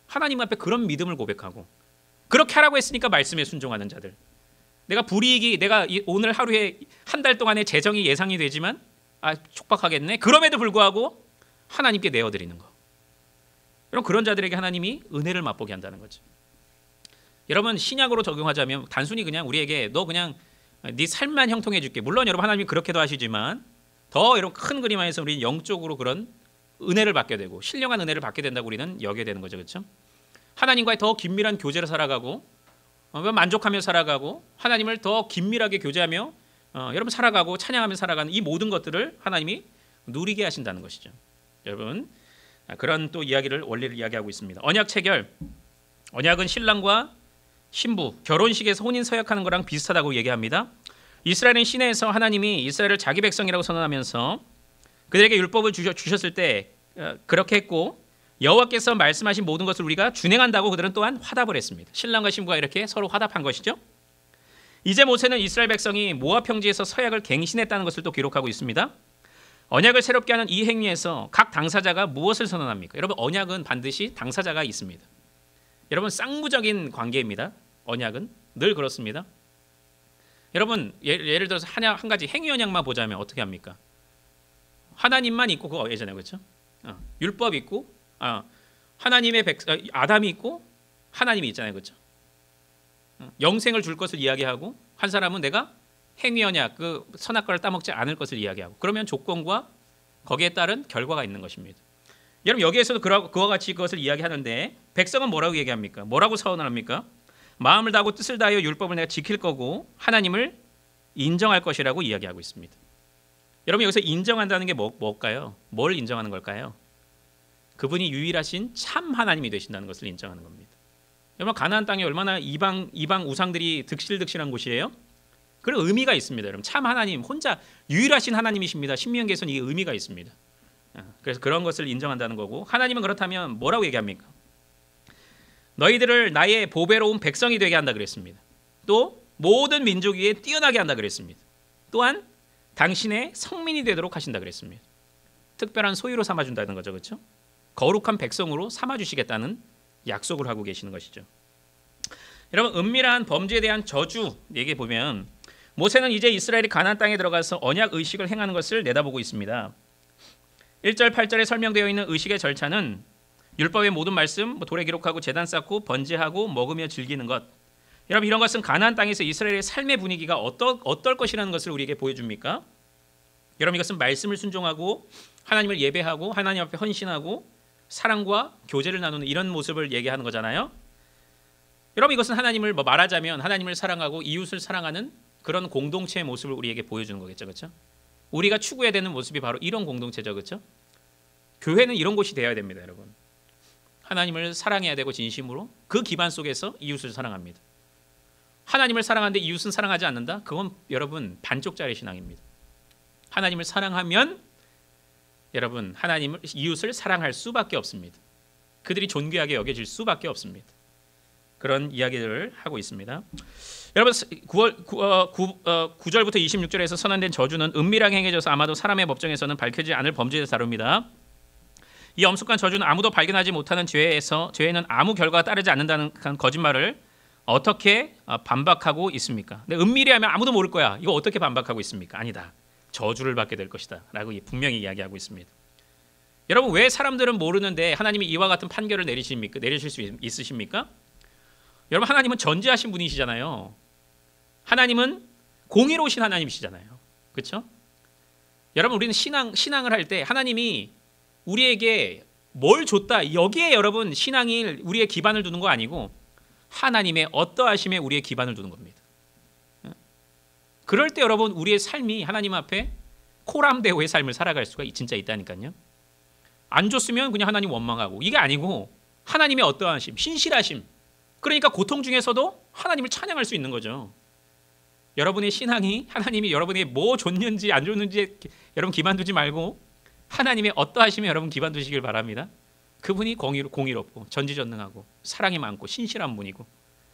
하나님 앞에 그런 믿음을 고백하고 그렇게 하라고 했으니까 말씀에 순종하는 자들. 내가 불이익이 내가 오늘 하루에 한 달 동안의 재정이 예상이 되지만 촉박하겠네. 그럼에도 불구하고 하나님께 내어드리는 거. 여러분 그런 자들에게 하나님이 은혜를 맛보게 한다는 거죠. 여러분 신약으로 적용하자면 단순히 그냥 우리에게 너 그냥 네 삶만 형통해 줄게. 물론 여러분 하나님이 그렇게도 하시지만 더 이런 큰 그림 안에서 우리는 영적으로 그런 은혜를 받게 되고 신령한 은혜를 받게 된다고 우리는 여겨야 되는 거죠. 그렇죠? 하나님과의 더 긴밀한 교제를 살아가고 만족하며 살아가고 하나님을 더 긴밀하게 교제하며 여러분 살아가고 찬양하며 살아가는 이 모든 것들을 하나님이 누리게 하신다는 것이죠. 여러분 그런 또 이야기를 원리를 이야기하고 있습니다. 언약 체결. 언약은 신랑과 신부 결혼식에서 혼인 서약하는 거랑 비슷하다고 얘기합니다. 이스라엘은 시내에서 하나님이 이스라엘을 자기 백성이라고 선언하면서 그들에게 율법을 주셨을 때 그렇게 했고 여호와께서 말씀하신 모든 것을 우리가 준행한다고 그들은 또한 화답을 했습니다. 신랑과 신부가 이렇게 서로 화답한 것이죠. 이제 모세는 이스라엘 백성이 모압 평지에서 서약을 갱신했다는 것을 또 기록하고 있습니다. 언약을 새롭게 하는 이 행위에서 각 당사자가 무엇을 선언합니까? 여러분 언약은 반드시 당사자가 있습니다. 여러분 쌍무적인 관계입니다. 언약은 늘 그렇습니다. 여러분 예를 들어서 한 가지 행위 언약만 보자면 어떻게 합니까? 하나님만 있고 그거 예전에 그렇죠? 율법 있고 하나님의 아담이 있고 하나님이 있잖아요, 그렇죠? 영생을 줄 것을 이야기하고 한 사람은 내가 행위 언약 그 선악과를 따먹지 않을 것을 이야기하고 그러면 조건과 거기에 따른 결과가 있는 것입니다. 여러분 여기에서도 그와 같이 그것을 이야기하는데 백성은 뭐라고 얘기합니까? 뭐라고 서원을 합니까? 마음을 다하고 뜻을 다하여 율법을 내가 지킬 거고 하나님을 인정할 것이라고 이야기하고 있습니다. 여러분 여기서 인정한다는 게 뭘까요? 뭘 인정하는 걸까요? 그분이 유일하신 참 하나님이 되신다는 것을 인정하는 겁니다. 여러분 가나안 땅이 얼마나 이방 우상들이 득실득실한 곳이에요? 그런 의미가 있습니다. 여러분 참 하나님 혼자 유일하신 하나님이십니다. 신명기에서는 이 의미가 있습니다. 그래서 그런 것을 인정한다는 거고 하나님은 그렇다면 뭐라고 얘기합니까? 너희들을 나의 보배로운 백성이 되게 한다 그랬습니다. 또 모든 민족 위에 뛰어나게 한다 그랬습니다. 또한 당신의 성민이 되도록 하신다 그랬습니다. 특별한 소유로 삼아준다는 거죠. 그렇죠? 거룩한 백성으로 삼아주시겠다는 약속을 하고 계시는 것이죠. 여러분 은밀한 범죄에 대한 저주 얘기해 보면 모세는 이제 이스라엘이 가나안 땅에 들어가서 언약 의식을 행하는 것을 내다보고 있습니다. 1절 8절에 설명되어 있는 의식의 절차는 율법의 모든 말씀, 돌에 기록하고 제단 쌓고 번제하고 먹으며 즐기는 것. 여러분 이런 것은 가나안 땅에서 이스라엘의 삶의 분위기가 어떨 것이라는 것을 우리에게 보여줍니까? 여러분 이것은 말씀을 순종하고 하나님을 예배하고 하나님 앞에 헌신하고 사랑과 교제를 나누는 이런 모습을 얘기하는 거잖아요. 여러분 이것은 하나님을 말하자면 하나님을 사랑하고 이웃을 사랑하는 그런 공동체의 모습을 우리에게 보여주는 거겠죠. 그렇죠? 우리가 추구해야 되는 모습이 바로 이런 공동체죠. 그렇죠? 교회는 이런 곳이 되어야 됩니다, 여러분. 하나님을 사랑해야 되고 진심으로 그 기반 속에서 이웃을 사랑합니다. 하나님을 사랑하는데 이웃은 사랑하지 않는다? 그건 여러분 반쪽짜리 신앙입니다. 하나님을 사랑하면 여러분 하나님을 이웃을 사랑할 수밖에 없습니다. 그들이 존귀하게 여겨질 수밖에 없습니다. 그런 이야기들을 하고 있습니다. 여러분 9절부터 26절에서 선언된 저주는 은밀하게 행해져서 아마도 사람의 법정에서는 밝혀지지 않을 범죄를 다룹니다. 이 엄숙한 저주는 아무도 발견하지 못하는 죄에는 아무 결과가 따르지 않는다는 거짓말을 어떻게 반박하고 있습니까? 근데 은밀히 하면 아무도 모를 거야. 이거 어떻게 반박하고 있습니까? 아니다. 저주를 받게 될 것이다 라고 분명히 이야기하고 있습니다. 여러분 왜 사람들은 모르는데 하나님이 이와 같은 판결을 내리실 수 있으십니까? 여러분 하나님은 전지하신 분이시잖아요. 하나님은 공의로우신 하나님이시잖아요. 그렇죠? 여러분 우리는 신앙을 할 때 하나님이 우리에게 뭘 줬다 여기에 여러분 신앙이 우리의 기반을 두는 거 아니고 하나님의 어떠하심에 우리의 기반을 두는 겁니다. 그럴 때 여러분 우리의 삶이 하나님 앞에 코람데오의 삶을 살아갈 수가 진짜 있다니까요. 안 줬으면 그냥 하나님 원망하고 이게 아니고 하나님의 어떠하심, 신실하심. 그러니까 고통 중에서도 하나님을 찬양할 수 있는 거죠. 여러분의 신앙이 하나님이 여러분이 뭐 줬는지 안 줬는지 여러분 기반 두지 말고 하나님의 어떠하심에 여러분 기반 두시길 바랍니다. 그분이 공의롭고 전지전능하고 사랑이 많고 신실한 분이고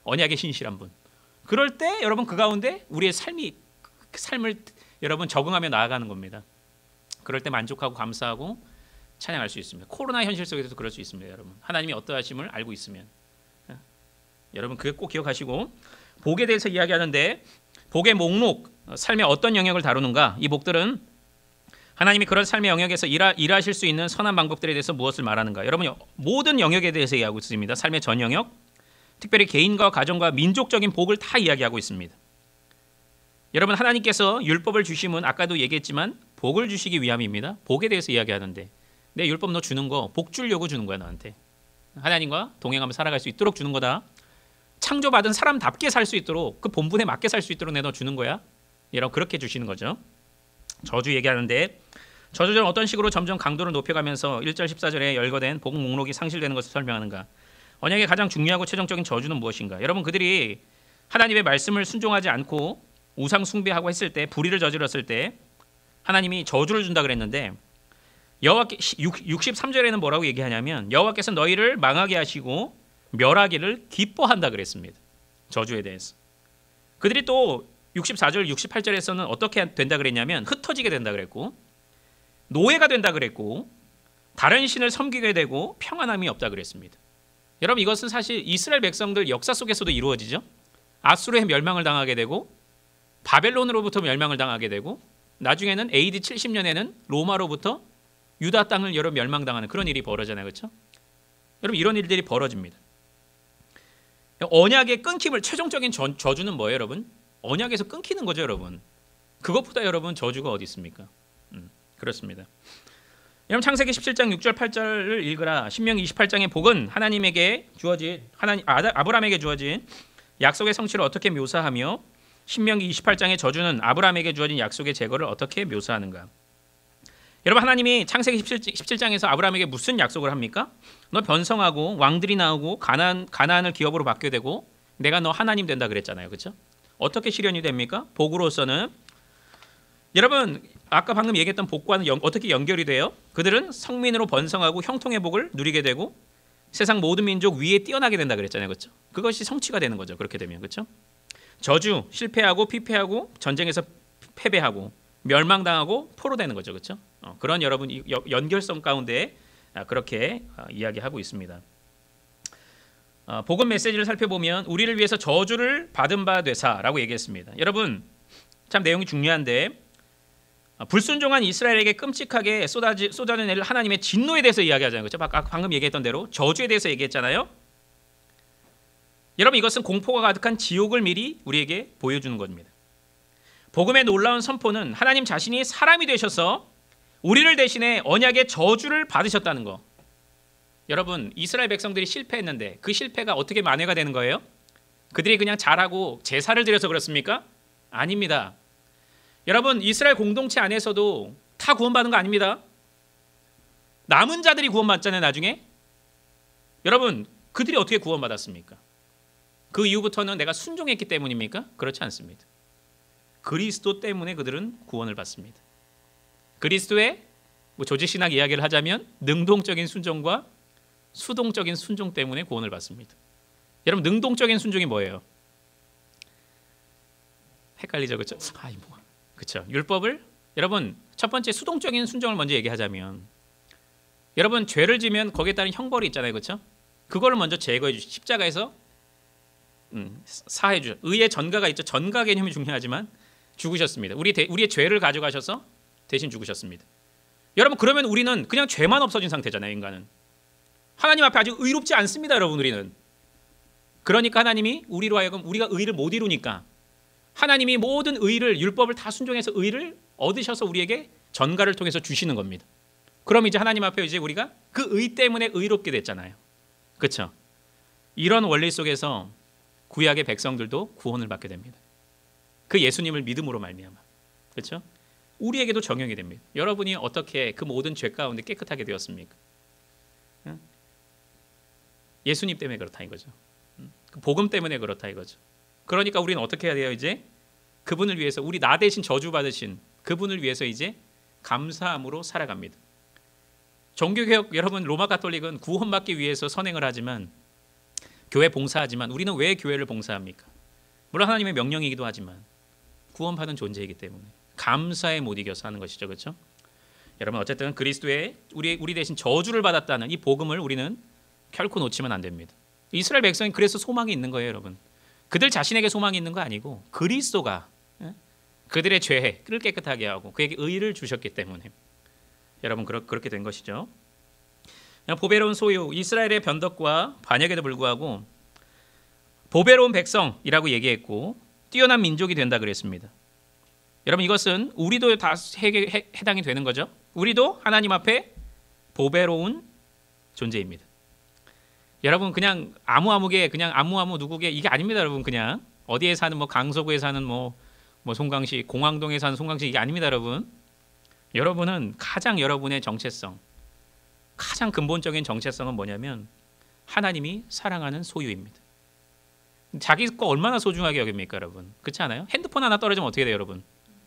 언약의 신실한 분. 그럴 때 여러분 그 가운데 우리의 삶을 여러분 적응하며 나아가는 겁니다. 그럴 때 만족하고 감사하고 찬양할 수 있습니다. 코로나 현실 속에서도 그럴 수 있습니다, 여러분. 하나님이 어떠하심을 알고 있으면. 여러분 그게 꼭 기억하시고, 복에 대해서 이야기하는데 복의 목록, 삶의 어떤 영역을 다루는가? 이 복들은 하나님이 그런 삶의 영역에서 일하실 수 있는 선한 방법들에 대해서 무엇을 말하는가? 여러분 모든 영역에 대해서 이야기하고 있습니다. 삶의 전 영역, 특별히 개인과 가정과 민족적인 복을 다 이야기하고 있습니다. 여러분 하나님께서 율법을 주심은 아까도 얘기했지만 복을 주시기 위함입니다. 복에 대해서 이야기하는데 내 율법 너 주는 거 복 주려고 주는 거야 너한테. 하나님과 동행하며 살아갈 수 있도록 주는 거다. 창조받은 사람답게 살 수 있도록 그 본분에 맞게 살 수 있도록 너 주는 거야. 여러분 그렇게 주시는 거죠. 저주 얘기하는데 저주는 어떤 식으로 점점 강도를 높여가면서 1절 14절에 열거된 복 목록이 상실되는 것을 설명하는가? 언약의 가장 중요하고 최종적인 저주는 무엇인가? 여러분 그들이 하나님의 말씀을 순종하지 않고 우상 숭배하고 했을 때, 불의를 저질렀을 때 하나님이 저주를 준다 그랬는데 여호와께 63절에는 뭐라고 얘기하냐면 여호와께서 너희를 망하게 하시고 멸하기를 기뻐한다 그랬습니다. 저주에 대해서. 그들이 또 64절, 68절에서는 어떻게 된다 그랬냐면 흩어지게 된다 그랬고 노예가 된다 그랬고 다른 신을 섬기게 되고 평안함이 없다 그랬습니다. 여러분 이것은 사실 이스라엘 백성들 역사 속에서도 이루어지죠. 아수르의 멸망을 당하게 되고 바벨론으로부터 멸망을 당하게 되고 나중에는 AD 70년에는 로마로부터 유다 땅을 여러 멸망당하는 그런 일이 벌어지잖아요. 그렇죠? 여러분 이런 일들이 벌어집니다. 언약의 끊김을 최종적인 저주는 뭐예요, 여러분? 언약에서 끊기는 거죠, 여러분. 그것보다 여러분 저주가 어디 있습니까? 그렇습니다. 여러분 창세기 17장 6절 8절을 읽으라. 신명기 28장의 복은 하나님에게 주어진 아브라함에게 주어진 약속의 성취를 어떻게 묘사하며 신명기 28장의 저주는 아브라함에게 주어진 약속의 제거를 어떻게 묘사하는가? 여러분 하나님이 창세기 17장에서 아브라함에게 무슨 약속을 합니까? 너 변성하고 왕들이 나오고 가나안을 기업으로 받게 되고 내가 너 하나님 된다 그랬잖아요. 그렇죠? 어떻게 실현이 됩니까? 복으로서는 여러분 아까 방금 얘기했던 복과는 어떻게 연결이 돼요? 그들은 성민으로 번성하고 형통의 복을 누리게 되고 세상 모든 민족 위에 뛰어나게 된다 그랬잖아요. 그렇죠? 그것이 성취가 되는 거죠. 그렇게 되면. 그렇죠? 저주, 실패하고 피폐하고 전쟁에서 패배하고 멸망당하고 포로되는 거죠. 그렇죠? 그런 여러분 연결성 가운데 그렇게 이야기하고 있습니다. 복음 메시지를 살펴보면 우리를 위해서 저주를 받은 바 되사라고 얘기했습니다. 여러분 참 내용이 중요한데 불순종한 이스라엘에게 끔찍하게 쏟아내는 하나님의 진노에 대해서 이야기하잖아요. 그렇죠? 방금 얘기했던 대로 저주에 대해서 얘기했잖아요. 여러분 이것은 공포가 가득한 지옥을 미리 우리에게 보여주는 겁니다. 복음의 놀라운 선포는 하나님 자신이 사람이 되셔서 우리를 대신해 언약의 저주를 받으셨다는 거. 여러분 이스라엘 백성들이 실패했는데 그 실패가 어떻게 만회가 되는 거예요? 그들이 그냥 잘하고 제사를 드려서 그렇습니까? 아닙니다. 여러분 이스라엘 공동체 안에서도 다 구원받은 거 아닙니다. 남은 자들이 구원받잖아요. 나중에. 여러분 그들이 어떻게 구원받았습니까? 그 이후부터는 내가 순종했기 때문입니까? 그렇지 않습니다. 그리스도 때문에 그들은 구원을 받습니다. 그리스도의 조직신학 이야기를 하자면 능동적인 순종과 수동적인 순종 때문에 구원을 받습니다. 여러분 능동적인 순종이 뭐예요? 헷갈리죠, 그렇죠? 그렇죠. 율법을 여러분 첫 번째 수동적인 순종을 먼저 얘기하자면 여러분 죄를 지면 거기에 따른 형벌이 있잖아요, 그렇죠? 그거를 먼저 제거해 주시. 십자가에서 사해 주셔. 의의 전가가 있죠. 전가 개념이 중요하지만 죽으셨습니다. 우리의 죄를 가져가셔서 대신 죽으셨습니다. 여러분 그러면 우리는 그냥 죄만 없어진 상태잖아요. 인간은 하나님 앞에 아직 의롭지 않습니다. 여러분 우리는. 그러니까 하나님이 우리로 하여금 우리가 의를 못 이루니까 하나님이 모든 의를 율법을 다 순종해서 의를 얻으셔서 우리에게 전가를 통해서 주시는 겁니다. 그럼 이제 하나님 앞에 이제 우리가 그 의 때문에 의롭게 됐잖아요. 그렇죠? 이런 원리 속에서 구약의 백성들도 구원을 받게 됩니다. 그 예수님을 믿음으로 말미암아. 그렇죠? 우리에게도 적용이 됩니다. 여러분이 어떻게 그 모든 죄 가운데 깨끗하게 되었습니까? 예수님 때문에 그렇다 이거죠. 그 복음 때문에 그렇다 이거죠. 그러니까 우리는 어떻게 해야 돼요? 이제 그분을 위해서 우리 나 대신 저주 받으신 그분을 위해서 이제 감사함으로 살아갑니다. 종교개혁 여러분 로마 가톨릭은 구원받기 위해서 선행을 하지만 교회 봉사하지만 우리는 왜 교회를 봉사합니까? 물론 하나님의 명령이기도 하지만 구원받은 존재이기 때문에 감사에 못 이겨서 하는 것이죠. 그렇죠? 여러분 어쨌든 그리스도의 우리 대신 저주를 받았다는 이 복음을 우리는 결코 놓치면 안 됩니다. 이스라엘 백성이 그래서 소망이 있는 거예요, 여러분. 그들 자신에게 소망이 있는 거 아니고 그리스도가 그들의 죄를 깨끗하게 하고 그에게 의를 주셨기 때문에 여러분 그렇게 된 것이죠. 보배로운 소유, 이스라엘의 변덕과 반역에도 불구하고 보배로운 백성이라고 얘기했고 뛰어난 민족이 된다 그랬습니다. 여러분 이것은 우리도 다 해당이 되는 거죠. 우리도 하나님 앞에 보배로운 존재입니다. 여러분 그냥 아무게 그냥 아무 누구게 이게 아닙니다. 여러분 그냥 어디에 사는 뭐 강서구에 사는 뭐 송강시 공항동에 사는 송강시 이게 아닙니다. 여러분은 가장 여러분의 정체성, 가장 근본적인 정체성은 뭐냐면 하나님이 사랑하는 소유입니다. 자기 거 얼마나 소중하게 여깁니까, 여러분? 그렇지 않아요? 핸드폰 하나 떨어지면 어떻게 돼요, 여러분?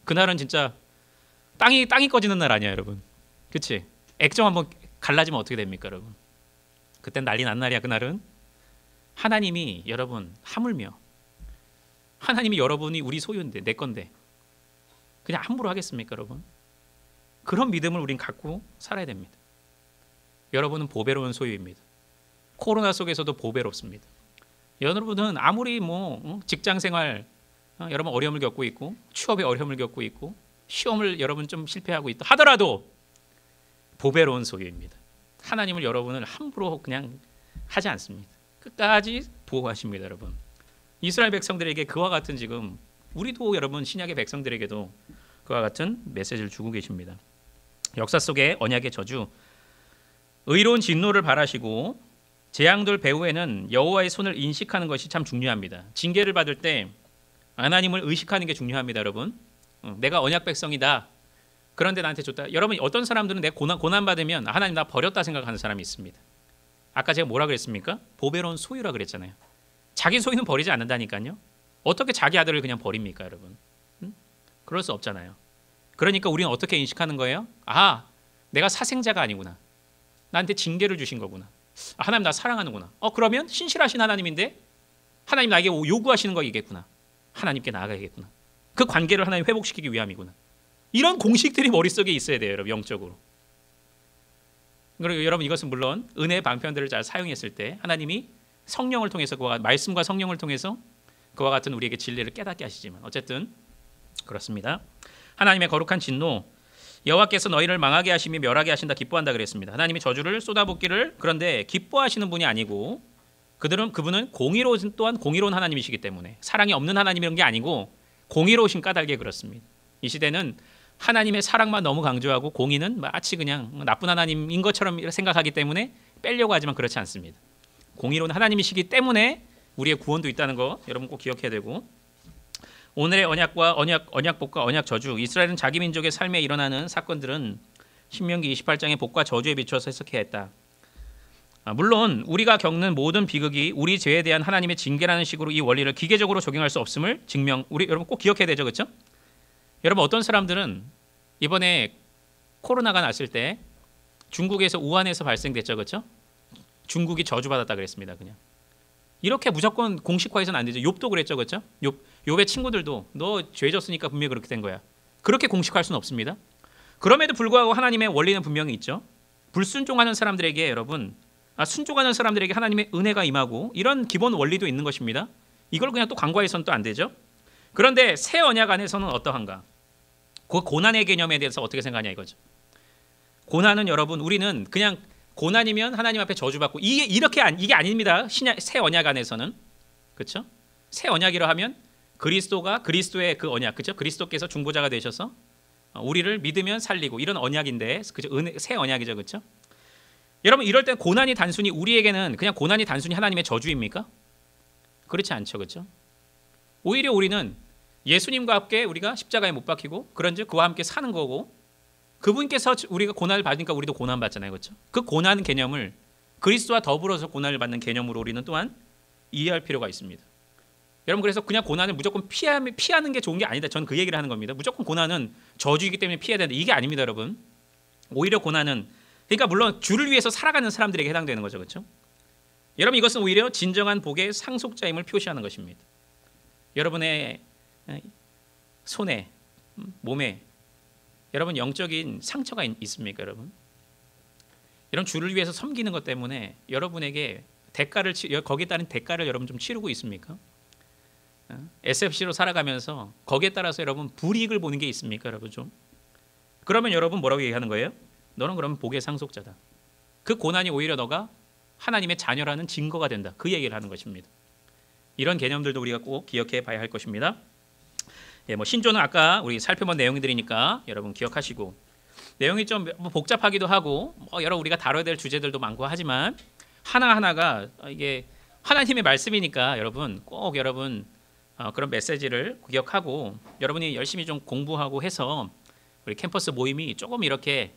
그날은 진짜 땅이 꺼지는 날 아니야, 여러분. 그렇지? 액정 한번 갈라지면 어떻게 됩니까, 여러분? 그땐 난리 난 날이야, 그날은. 하나님이 여러분 하물며 하나님이 여러분이 우리 소유인데 내 건데 그냥 함부로 하겠습니까, 여러분? 그런 믿음을 우린 갖고 살아야 됩니다. 여러분은 보배로운 소유입니다. 코로나 속에서도 보배롭습니다. 여러분은 아무리 직장 생활 여러분 어려움을 겪고 있고 취업에 어려움을 겪고 있고 시험을 여러분 좀 실패하고 있다 하더라도 보배로운 소유입니다. 하나님을 여러분을 함부로 그냥 하지 않습니다. 끝까지 보호하십니다, 여러분. 이스라엘 백성들에게 그와 같은 지금 우리도 여러분 신약의 백성들에게도 그와 같은 메시지를 주고 계십니다. 역사 속의 언약의 저주, 의로운 진노를 바라시고 재앙들 배후에는 여호와의 손을 인식하는 것이 참 중요합니다. 징계를 받을 때 하나님을 의식하는 게 중요합니다, 여러분. 내가 언약 백성이다. 그런데 나한테 줬다. 여러분 어떤 사람들은 내가 고난 받으면 하나님 나 버렸다 생각하는 사람이 있습니다. 아까 제가 뭐라 그랬습니까? 보배로운 소유라 그랬잖아요. 자기 소유는 버리지 않는다니까요. 어떻게 자기 아들을 그냥 버립니까, 여러분? 그럴 수 없잖아요. 그러니까 우리는 어떻게 인식하는 거예요? 아, 내가 사생자가 아니구나. 나한테 징계를 주신 거구나. 아, 하나님 나 사랑하는구나. 그러면 신실하신 하나님인데 하나님 나에게 요구하시는 거이겠구나. 하나님께 나아가야겠구나. 그 관계를 하나님 회복시키기 위함이구나. 이런 공식들이 머릿속에 있어야 돼요, 여러분. 영적으로. 그리고 여러분 이것은 물론 은혜의 방편들을 잘 사용했을 때 하나님이 성령을 통해서 말씀과 성령을 통해서 그와 같은 우리에게 진리를 깨닫게 하시지만 어쨌든 그렇습니다. 하나님의 거룩한 진노, 여호와께서 너희를 망하게 하시며 멸하게 하신다 기뻐한다 그랬습니다. 하나님이 저주를 쏟아붓기를 그런데 기뻐하시는 분이 아니고 그분은 또한 공의로운 하나님이시기 때문에 사랑이 없는 하나님이란 게 아니고 공의로우신 까닭에 그렇습니다. 이 시대는 하나님의 사랑만 너무 강조하고 공의는 마치 그냥 나쁜 하나님인 것처럼 생각하기 때문에 빼려고 하지만 그렇지 않습니다. 공의로운 하나님이시기 때문에 우리의 구원도 있다는 거 여러분 꼭 기억해야 되고 오늘의 언약복과 언약 저주, 이스라엘은 자기 민족의 삶에 일어나는 사건들은 신명기 28장의 복과 저주에 비추어서 해석해야 했다. 물론 우리가 겪는 모든 비극이 우리 죄에 대한 하나님의 징계라는 식으로 이 원리를 기계적으로 적용할 수 없음을 우리 여러분 꼭 기억해야 되죠, 그렇죠? 여러분 어떤 사람들은 이번에 코로나가 났을 때 중국에서 우한에서 발생됐죠, 그렇죠? 중국이 저주받았다 그랬습니다, 그냥. 이렇게 무조건 공식화해서는 안 되죠. 욥도 그랬죠, 그렇죠? 욥의 친구들도 너 죄 졌으니까 분명히 그렇게 된 거야. 그렇게 공식화할 수는 없습니다. 그럼에도 불구하고 하나님의 원리는 분명히 있죠. 불순종하는 사람들에게 여러분, 순종하는 사람들에게 하나님의 은혜가 임하고 이런 기본 원리도 있는 것입니다. 이걸 그냥 또 간과해서는 또 안 되죠. 그런데 새 언약 안에서는 어떠한가? 그 고난의 개념에 대해서 어떻게 생각하냐 이거죠. 고난은 여러분 우리는 그냥 고난이면 하나님 앞에 저주받고 이게 아닙니다. 새 언약 안에서는 그렇죠? 새 언약이라 하면 그리스도의 그 언약, 그렇죠? 그리스도께서 중보자가 되셔서 우리를 믿으면 살리고 이런 언약인데, 그죠? 새 언약이죠, 그렇죠? 여러분 이럴 때 고난이 단순히 우리에게는 그냥 고난이 단순히 하나님의 저주입니까? 그렇지 않죠, 그렇죠? 오히려 우리는 예수님과 함께 우리가 십자가에 못 박히고 그런즉 그와 함께 사는 거고. 그분께서 우리가 고난을 받으니까 우리도 고난 받잖아요, 그렇죠? 그 고난 개념을 그리스도와 더불어서 고난을 받는 개념으로 우리는 또한 이해할 필요가 있습니다. 여러분 그래서 그냥 고난을 무조건 피하는 게 좋은 게 아니다. 저는 그 얘기를 하는 겁니다. 무조건 고난은 저주이기 때문에 피해야 된다. 이게 아닙니다, 여러분. 오히려 고난은 그러니까 물론 주를 위해서 살아가는 사람들에게 해당되는 거죠, 그렇죠? 여러분 이것은 오히려 진정한 복의 상속자임을 표시하는 것입니다. 여러분의 손에, 몸에 여러분 영적인 상처가 있습니까, 여러분? 이런 주를 위해서 섬기는 것 때문에 여러분에게 거기에 따른 대가를 여러분 좀 치르고 있습니까? SFC로 살아가면서 거기에 따라서 여러분 불이익을 보는 게 있습니까, 여러분 좀? 그러면 여러분 뭐라고 얘기하는 거예요? 너는 그러면 복의 상속자다. 그 고난이 오히려 너가 하나님의 자녀라는 증거가 된다. 그 얘기를 하는 것입니다. 이런 개념들도 우리가 꼭 기억해 봐야 할 것입니다. 예, 뭐 신조는 아까 우리 살펴본 내용들이니까 여러분 기억하시고, 내용이 좀 복잡하기도 하고 여러 우리가 다뤄야 될 주제들도 많고 하지만 하나하나가 이게 하나님의 말씀이니까 여러분 꼭 여러분 그런 메시지를 기억하고 여러분이 열심히 좀 공부하고 해서 우리 캠퍼스 모임이 조금 이렇게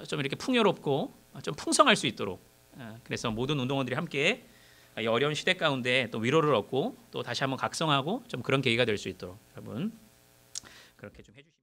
좀 이렇게 풍요롭고 좀 풍성할 수 있도록, 그래서 모든 운동원들이 함께 이 어려운 시대 가운데 또 위로를 얻고 또 다시 한번 각성하고 좀 그런 계기가 될 수 있도록 여러분 그렇게 좀 해주시기